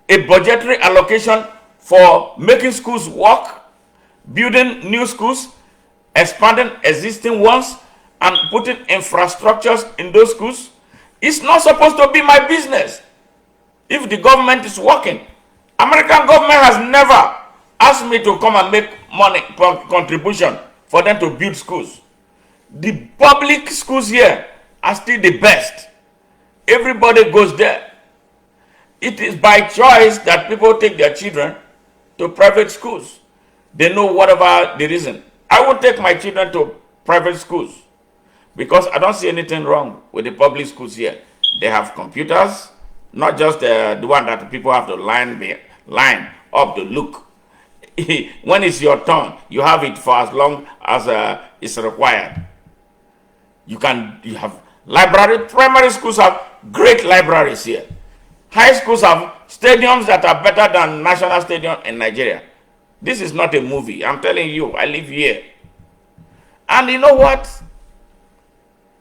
S1: a budgetary allocation for making schools work, building new schools, expanding existing ones, and putting infrastructures in those schools, it's not supposed to be my business. If the government is working, American government has never asked me to come and make money contribution for them to build schools. The public schools here are still the best. Everybody goes there. It is by choice that people take their children to private schools. They know whatever the reason. I will take my children to private schools because I don't see anything wrong with the public schools here. They have computers, not just the one that people have to line up to look. When it's your turn, you have it for as long as it's required. You have library. Primary schools have great libraries here. High schools have stadiums that are better than national stadium in Nigeria. This is not a movie. I'm telling you, I live here. And you know what?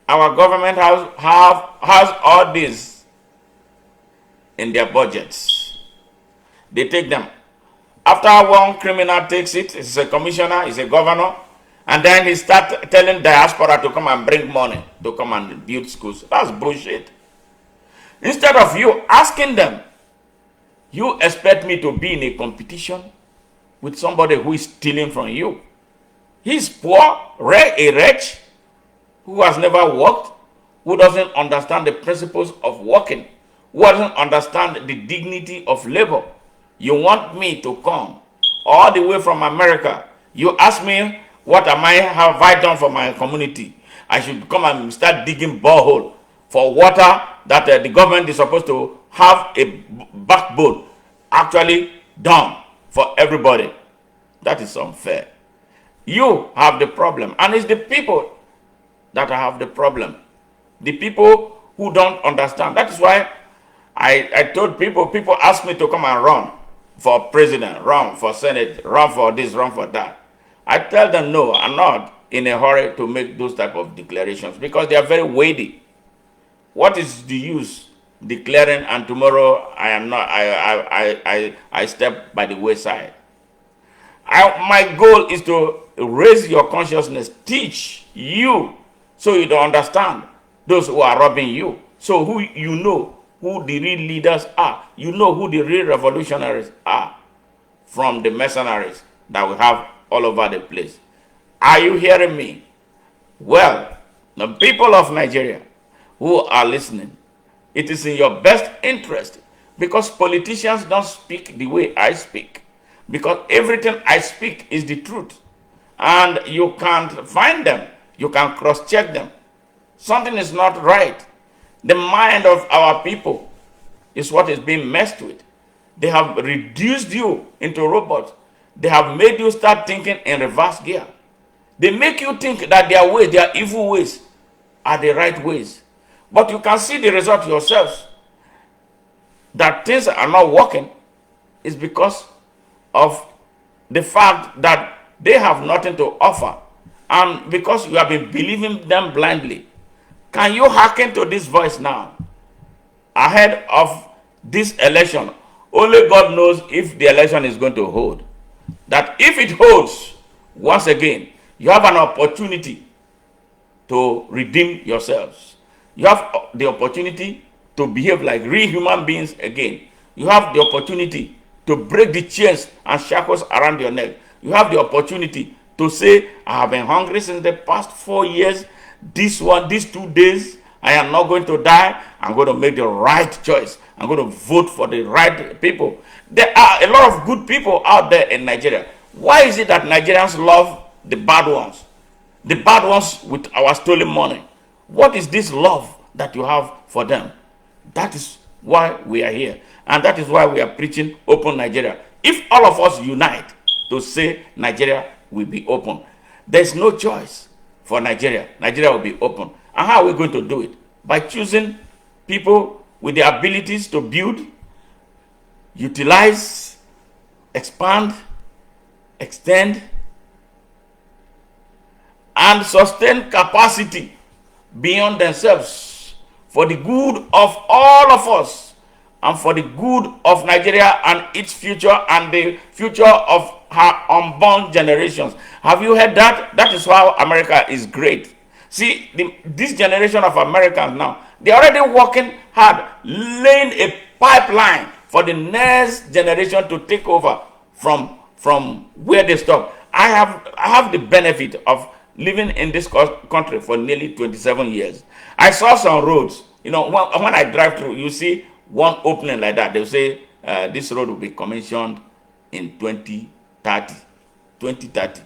S1: Our government has all this in their budgets. They take them. After one criminal takes it, he's a commissioner, he's a governor, and then he starts telling diaspora to come and bring money to come and build schools. That's bullshit. Instead of you asking them, you expect me to be in a competition with somebody who is stealing from you. He's poor, a wretch, who has never worked, who doesn't understand the principles of working, who doesn't understand the dignity of labor. You want me to come all the way from America. You ask me, what have I done for my community? I should come and start digging borehole for water that the government is supposed to have a backbone actually done for everybody. That is unfair. You have the problem, and it's the people that have the problem. The people who don't understand. That is why I told people ask me to come and run for president, run for senate, run for this, run for that. I tell them no, I'm not in a hurry to make those type of declarations because they are very weighty. What is the use declaring and tomorrow I step by the wayside? My goal is to raise your consciousness, teach you so you don't understand those who are robbing you. So who you know who the real leaders are. You know who the real revolutionaries are from the mercenaries that we have all over the place. Are you hearing me? Well, the people of Nigeria who are listening, it is in your best interest because politicians don't speak the way I speak. Because everything I speak is the truth. And you can't find them. You can cross-check them. Something is not right. The mind of our people is what is being messed with. They have reduced you into robots. They have made you start thinking in reverse gear. They make you think that their ways, their evil ways, are the right ways. But you can see the result yourselves. That things are not working is because of the fact that they have nothing to offer. And because you have been believing them blindly. Can you hearken to this voice now? Ahead of this election, only God knows if the election is going to hold. That if it holds, once again, you have an opportunity to redeem yourselves. You have the opportunity to behave like real human beings again. You have the opportunity to break the chains and shackles around your neck. You have the opportunity to say, I have been hungry since the past 4 years. These 2 days, I am not going to die. I'm going to make the right choice. I'm going to vote for the right people. There are a lot of good people out there in Nigeria. Why is it that Nigerians love the bad ones? The bad ones with our stolen money. What is this love that you have for them? That is why we are here. And that is why we are preaching open Nigeria. If all of us unite to say Nigeria will be open, there's no choice for Nigeria. Nigeria will be open. And how are we going to do it? By choosing people with the abilities to build, utilize, expand, extend, and sustain capacity beyond themselves for the good of all of us and for the good of Nigeria and its future and the future of her unborn generations. Have you heard that? That is how America is great. See, this generation of Americans now, they're already working hard, laying a pipeline for the next generation to take over from where they stop. I have the benefit of living in this country for nearly 27 years. I saw some roads. You know, when I drive through, you see one opening like that. They'll say this road will be commissioned in 2030. 2030.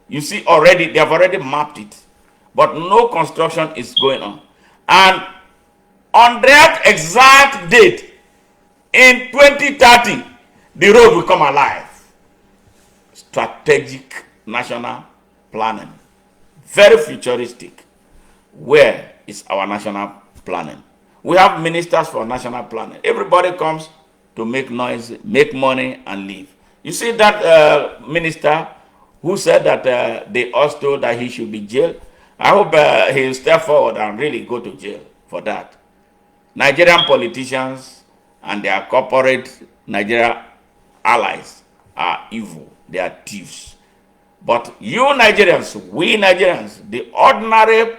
S1: You see already, they have already mapped it. But no construction is going on. And on that exact date, In 2030, the road will come alive. Strategic national planning. Very futuristic. Where is our national planning? We have ministers for national planning. Everybody comes to make noise, make money, and leave. You see that minister who said that they also told that he should be jailed? I hope he'll step forward and really go to jail for that. Nigerian politicians and their corporate Nigeria allies are evil. They are thieves. But you Nigerians, we Nigerians, the ordinary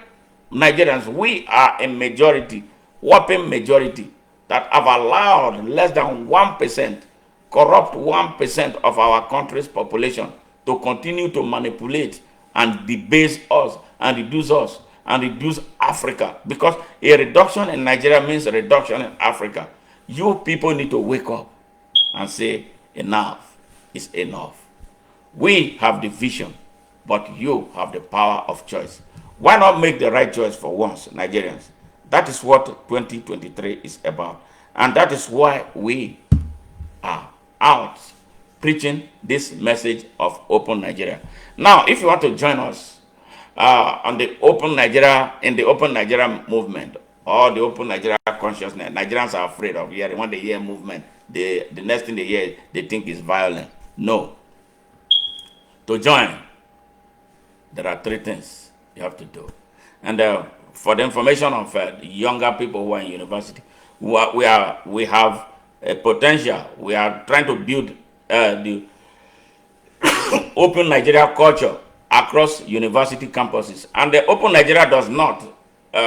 S1: Nigerians, we are a majority, whopping majority, that have allowed less than 1%, corrupt 1% of our country's population to continue to manipulate and debase us and reduce Africa. Because a reduction in Nigeria means a reduction in Africa. You people need to wake up and say, enough is enough. We have the vision, but you have the power of choice. Why not make the right choice for once, Nigerians? That is what 2023 is about. And that is why we are out preaching this message of Open Nigeria. Now, if you want to join us on the Open Nigeria, in the Open Nigeria movement, or the Open Nigeria consciousness, Nigerians are afraid of hearing. When they hear movement, the next thing they hear, they think is violent. No. To join, there are 3 things you have to do. And for the information of the younger people who are in university, we have a potential. We are trying to build the Open Nigeria culture across university campuses. And the Open Nigeria does not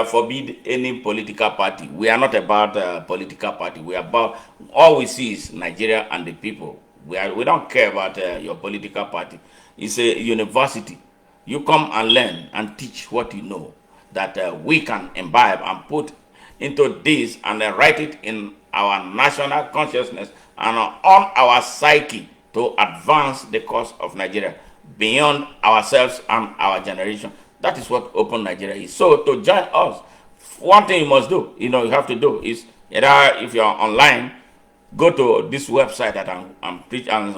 S1: forbid any political party. We are not about political party. We are about, all we see is Nigeria and the people. We don't care about your political party. It's a university. You come and learn and teach what you know, that we can imbibe and put into this and write it in our national consciousness and on our psyche to advance the cause of Nigeria beyond ourselves and our generation. That is what Open Nigeria is. So to join us, one thing you must do, you have to do is, either if you're online, go to this website that I'm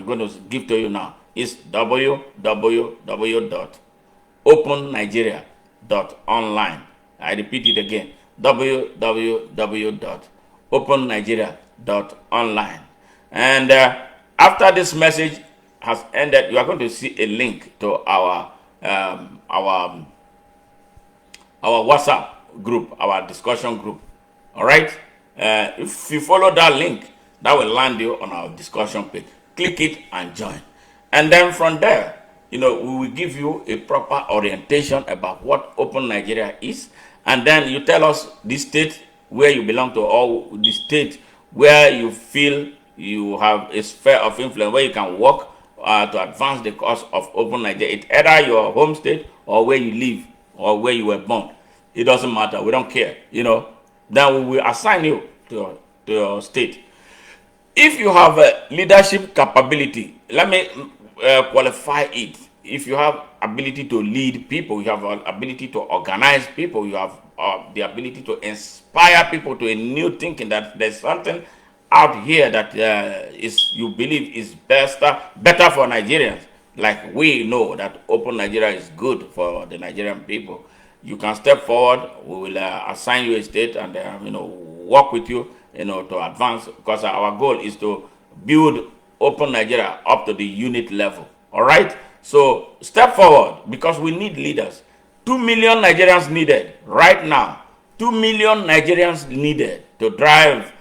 S1: going to give to you now. It's www.opennigeria.online. I repeat it again, www.opennigeria.online. And after this message has ended, you are going to see a link to our WhatsApp group, our discussion group. All right. If you follow that link, that will land you on our discussion page. Click it and join. And then from there, we will give you a proper orientation about what Open Nigeria is. And then you tell us the state where you belong to, or the state where you feel you have a sphere of influence, where you can work to advance the cause of Open Nigeria. It's either your home state or where you live or where you were born. It doesn't matter. We don't care. Then we will assign you to your state. If you have a leadership capability, let me qualify it. If you have ability to lead people, you have ability to organize people, you have the ability to inspire people to a new thinking, that there's something out here that you believe is better for Nigerians. Like we know that Open Nigeria is good for the Nigerian people. You can step forward. We will assign you a state and work with you, to advance, because our goal is to build Open Nigeria up to the unit level. All right. So step forward, because we need leaders. 2 million Nigerians needed right now. 2 million Nigerians needed to drive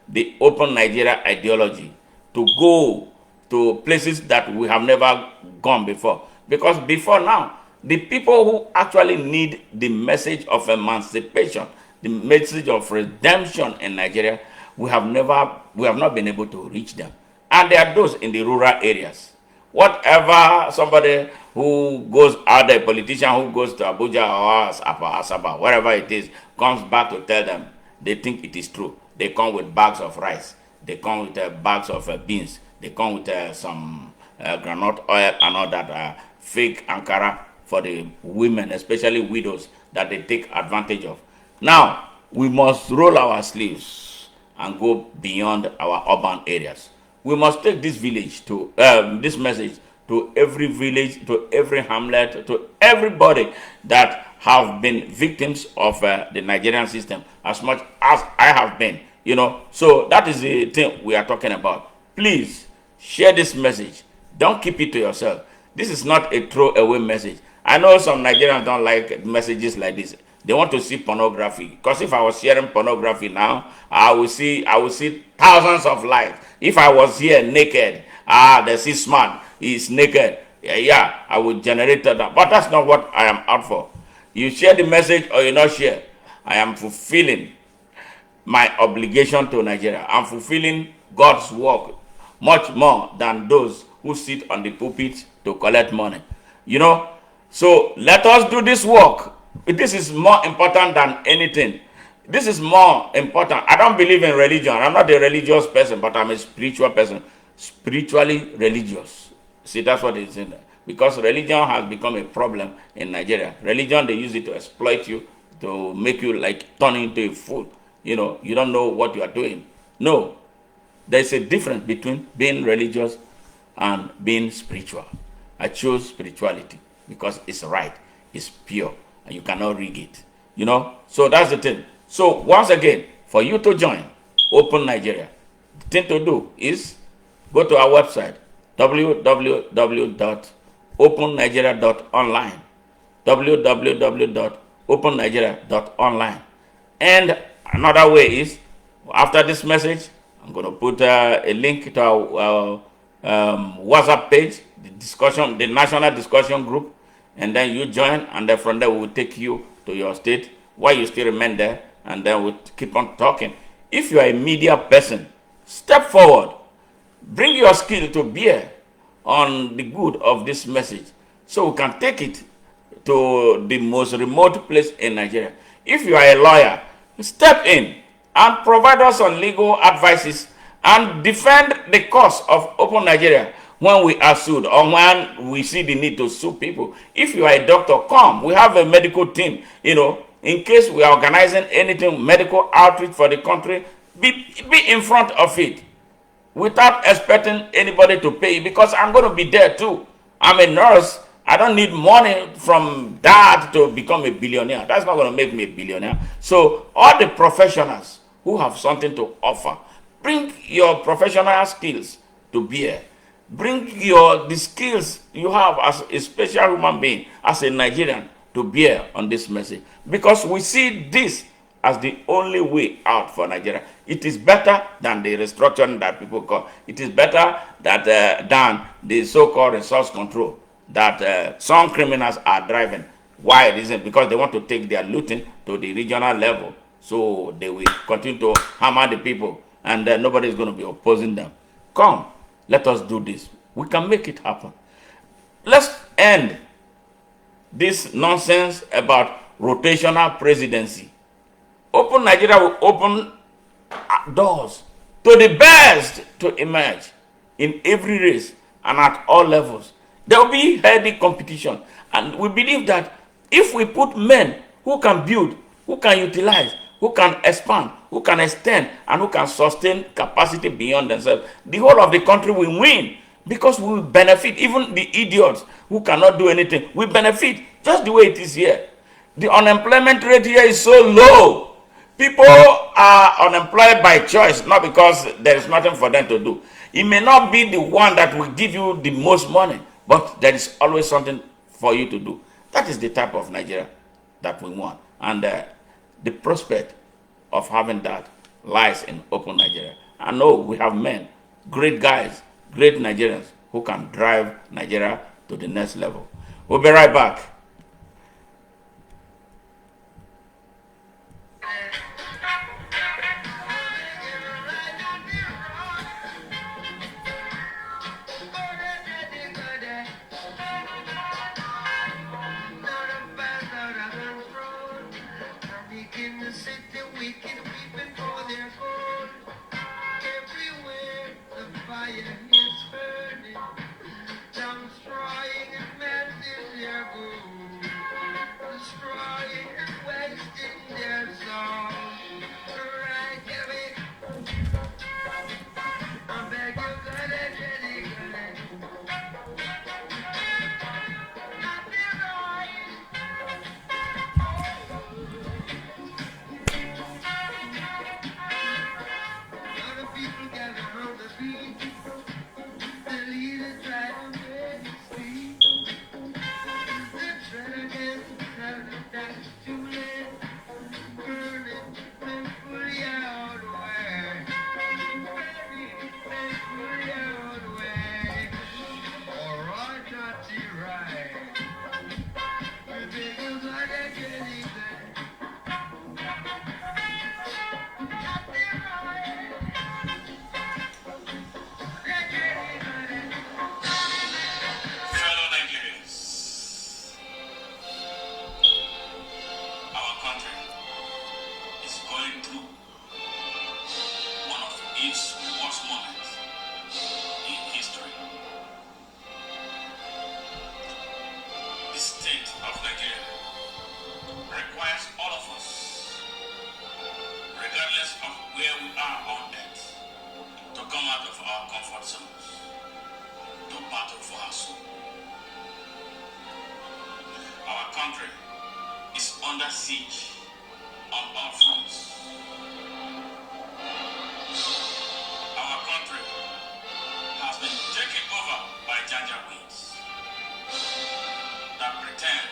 S1: the Open Nigeria ideology, to go to places that we have never gone before. Because before now, the people who actually need the message of emancipation, the message of redemption in Nigeria, we have not been able to reach them. And there are those in the rural areas. Whatever somebody who goes out there, a politician who goes to Abuja or Asaba, wherever it is, comes back to tell them, they think it is true. They come with bags of rice. They come with bags of beans. They come with some groundnut oil and all that fake Ankara for the women, especially widows, that they take advantage of. Now, We must roll our sleeves and go beyond our urban areas. We must take this village to this message to every village, to every hamlet, to everybody that have been victims of the Nigerian system, as much as I have been. So that is the thing we are talking about. Please share this message. Don't keep it to yourself. This is not a throwaway message. I know some Nigerians don't like messages like this. They want to see pornography. Because if I was sharing pornography now, I will see thousands of likes. If I was here naked, they see smart, he's naked. Yeah, I would generate that. But that's not what I am out for. You share the message or you not share. I am fulfilling my obligation to Nigeria. I'm fulfilling God's work much more than those who sit on the pulpit to collect money. You know, so let us do this work. This is more important than anything. This is more important. I don't believe in religion. I'm not a religious person, but I'm a spiritual person. Spiritually religious. See, that's what it's in there. Because religion has become a problem in Nigeria. Religion, they use it to exploit you, to make you like turn into a fool. You don't know what you are doing. No, there's a difference between being religious and being spiritual. I chose spirituality because it's right, it's pure, and you cannot rig it. So that's the thing. So once again, for you to join Open Nigeria, the thing to do is go to our website www.opennigeria.online www.opennigeria.online. And another way is, after this message, I'm going to put a link to our WhatsApp page, the national discussion group, and then you join, and then from there we will take you to your state while you still remain there, and then we'll keep on talking. If you are a media person, step forward, bring your skill to bear on the good of this message so we can take it to the most remote place in Nigeria. If you are a lawyer, step in and provide us on legal advices and defend the cause of Open Nigeria when we are sued or when we see the need to sue people. If you are a doctor, come. We have a medical team, in case we are organizing anything, medical outreach for the country, be in front of it without expecting anybody to pay, because I'm going to be there too. I'm a nurse. I don't need money from that to become a billionaire. That's not going to make me a billionaire. So all the professionals who have something to offer, bring your professional skills to bear. Bring the skills you have as a special human being, as a Nigerian, to bear on this message. Because we see this as the only way out for Nigeria. It is better than the restructuring that people call. It is better than the so-called resource control that some criminals are driving. Why it isn't? Because they want to take their looting to the regional level. So they will continue to hammer the people, and nobody is going to be opposing them. Come, let us do this. We can make it happen. Let's end this nonsense about rotational presidency. Open Nigeria will open doors to the best to emerge in every race and at all levels. There will be healthy competition. And we believe that if we put men who can build, who can utilize, who can expand, who can extend, and who can sustain capacity beyond themselves, the whole of the country will win, because we will benefit. Even the idiots who cannot do anything will benefit, just the way it is here. The unemployment rate here is so low. People are unemployed by choice, not because there is nothing for them to do. It may not be the one that will give you the most money, but there is always something for you to do. That is the type of Nigeria that we want. And the prospect of having that lies in Open Nigeria. I know we have men, great guys, great Nigerians who can drive Nigeria to the next level. We'll be right back.
S2: Destroying and wasting their song.
S1: going through one of its worst moments in history. The state of Nigeria requires all of us, regardless of where we are on earth, to come out of our comfort zones, to battle for our soul. Our country is under siege on all fronts. Our country has been taken over by Janjaweeds that pretend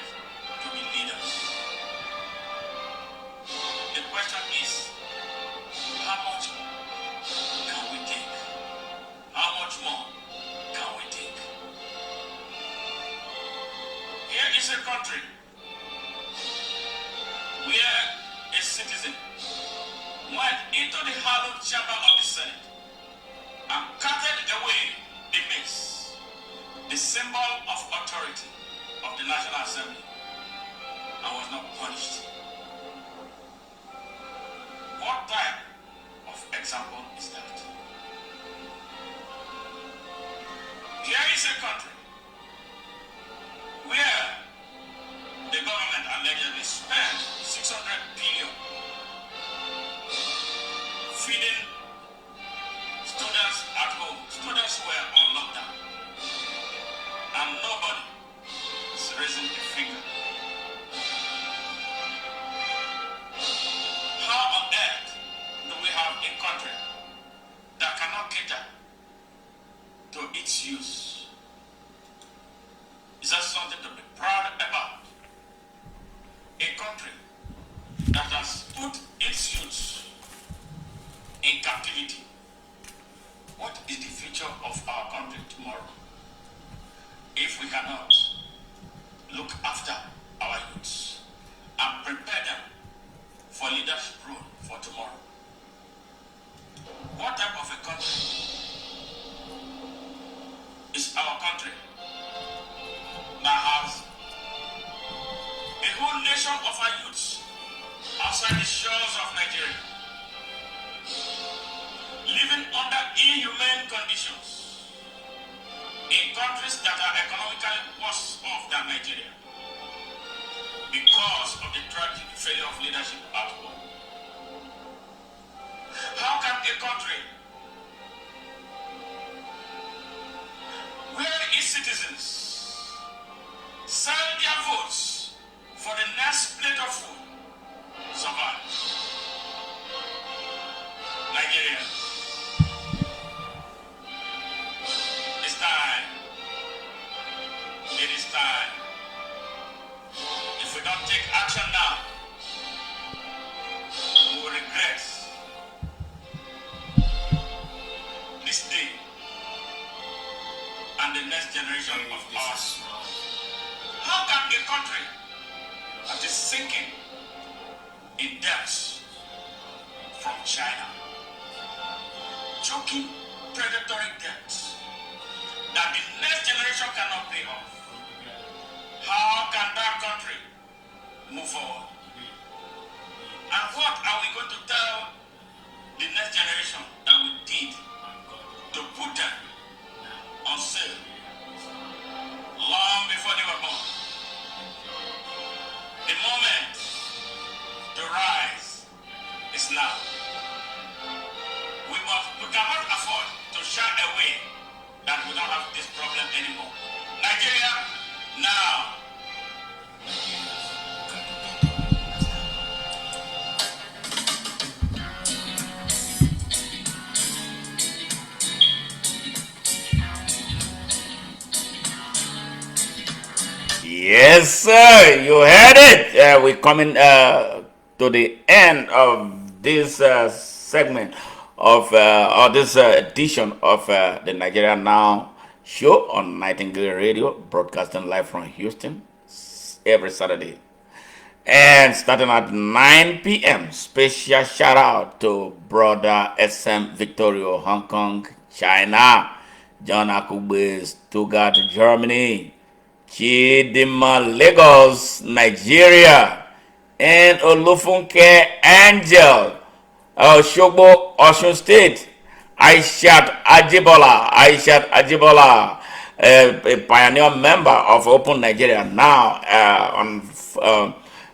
S1: to be leaders. The question is, how much can we take? How much more can we take? Here is a country where a citizen went into the hallowed chamber of the Senate and carted away the mace, the symbol of authority of the National Assembly, and was not punished. What type of example is that? Here is a country where the government allegedly spent 600 billion feeding students at home, students who were on lockdown, and nobody is raising a finger. How on earth do we have a country that cannot cater to its use? Is that something to be proud about? A country that has put its youth in captivity. What is the future of our country tomorrow if we cannot look after our youths and prepare them for leadership role for tomorrow? What type of a country is our country that has a whole nation of our youths outside the shores of Nigeria, living under inhumane conditions in countries that are economically worse off than Nigeria because of the tragic failure of leadership at home? How can a country where its citizens sell their votes for the next plate of food survive? Nigeria, it's time. It is time. If we don't take action now, we will regret this day and the next generation of us. How can a country that is sinking in debts from China, choking predatory debts that the next generation cannot pay off, how can that country move forward? And what are we going to tell the next generation that we did to put them on sale long before they were born? The moment to rise is now. We cannot afford to shy away that we don't have this problem anymore. Nigeria, now. Yes, sir. You heard it. We're coming to the end of this segment of or this edition of the Nigeria Now show on Nightingale Radio, broadcasting live from Houston every Saturday. And starting at 9 p.m., special shout out to brother SM Victorio, Hong Kong, China, John Akugbe, Stuttgart, Germany, Chidima, Lagos, Nigeria, and Olufunke Angel Shogbo, Osun State. Aishat Ajibola, a pioneer member of Open Nigeria, now on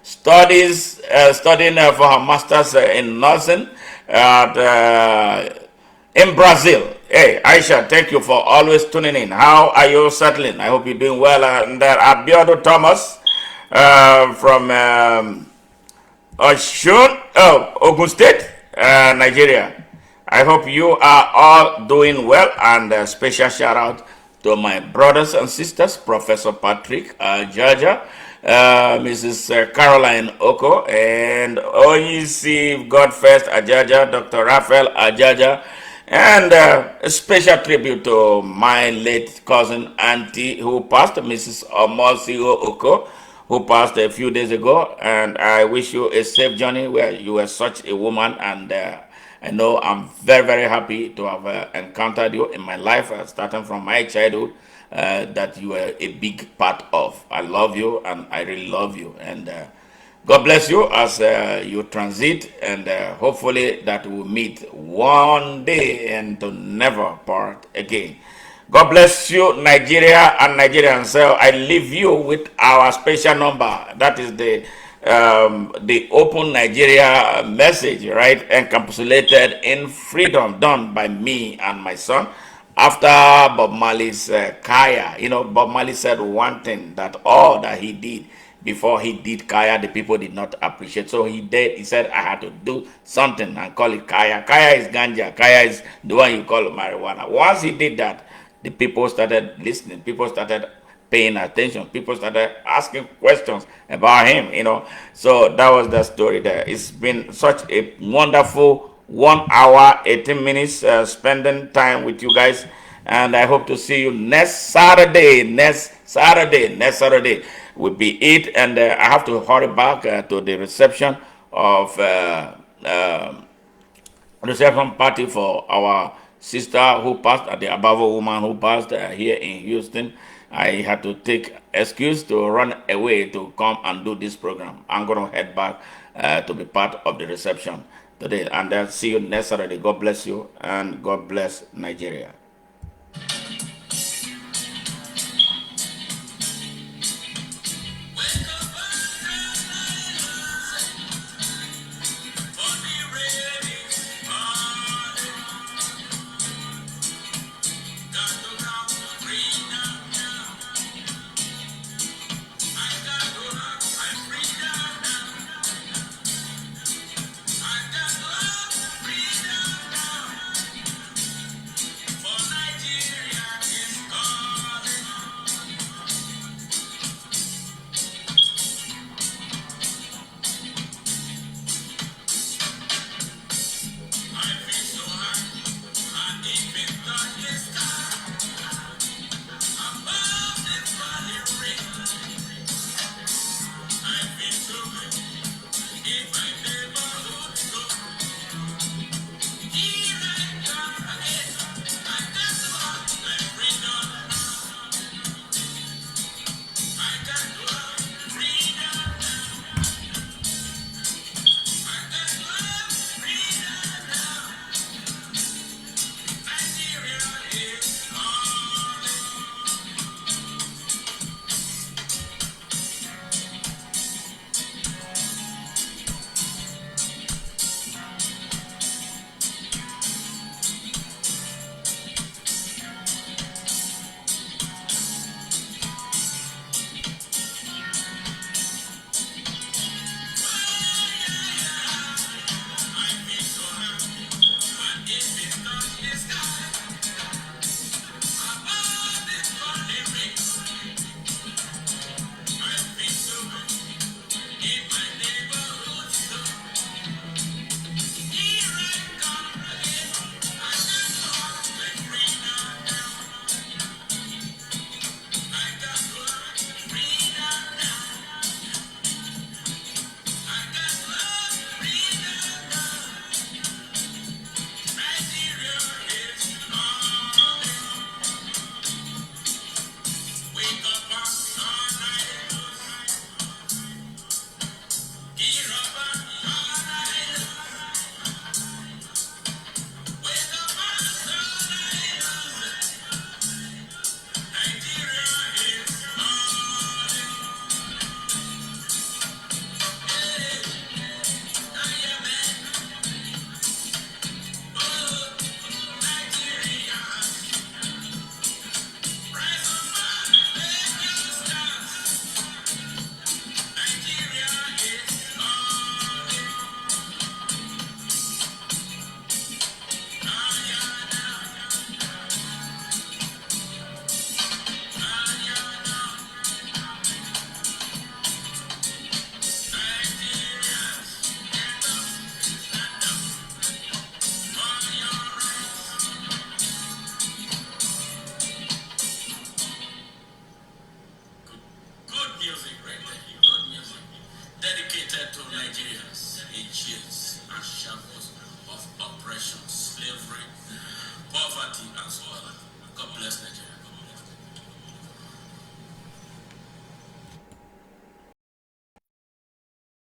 S1: studying for her master's in nursing at, in Brazil. Hey, Aisha, thank you for always tuning in. How are you settling? I hope you're doing well. And Abiodo Thomas from Ogun State, Nigeria. I hope you are all doing well, and a special shout out to my brothers and sisters, Professor Patrick Jaja, Mrs. Caroline Oko, and OEC Godfirst Ajaja, Dr. Raphael Ajaja, and a special tribute to my late cousin auntie who passed, Mrs. Omosio Oko, who passed a few days ago. And I wish you a safe journey where you were such a woman. And I know I'm very, very happy to have encountered you in my life, starting from my childhood, that you were a big part of. I love you, and I really love you. And God bless you as you transit, and hopefully that we'll meet one day and to never part again. God bless you, Nigeria and Nigerians. So I leave you with our special number. That is the Open Nigeria message, right? Encapsulated in freedom, done by me and my son. After Bob Marley's Kaya, Bob Marley said one thing, that all that he did before he did Kaya, the people did not appreciate. So he did. He said, I had to do something and call it Kaya. Kaya is ganja. Kaya is the one you call marijuana. Once he did that, the people started listening. People started paying attention. People started asking questions about him. So that was the story there. It's been such a wonderful 1 hour, 18 minutes spending time with you guys. And I hope to see you next Saturday. Next Saturday will be it. And I have to hurry back to the reception of reception party for our sister who passed, the Abavo woman who passed here in Houston. I had to take excuse to run away to come and do this program. I'm going to head back to be part of the reception today. And see you next Saturday. God bless you, and God bless Nigeria.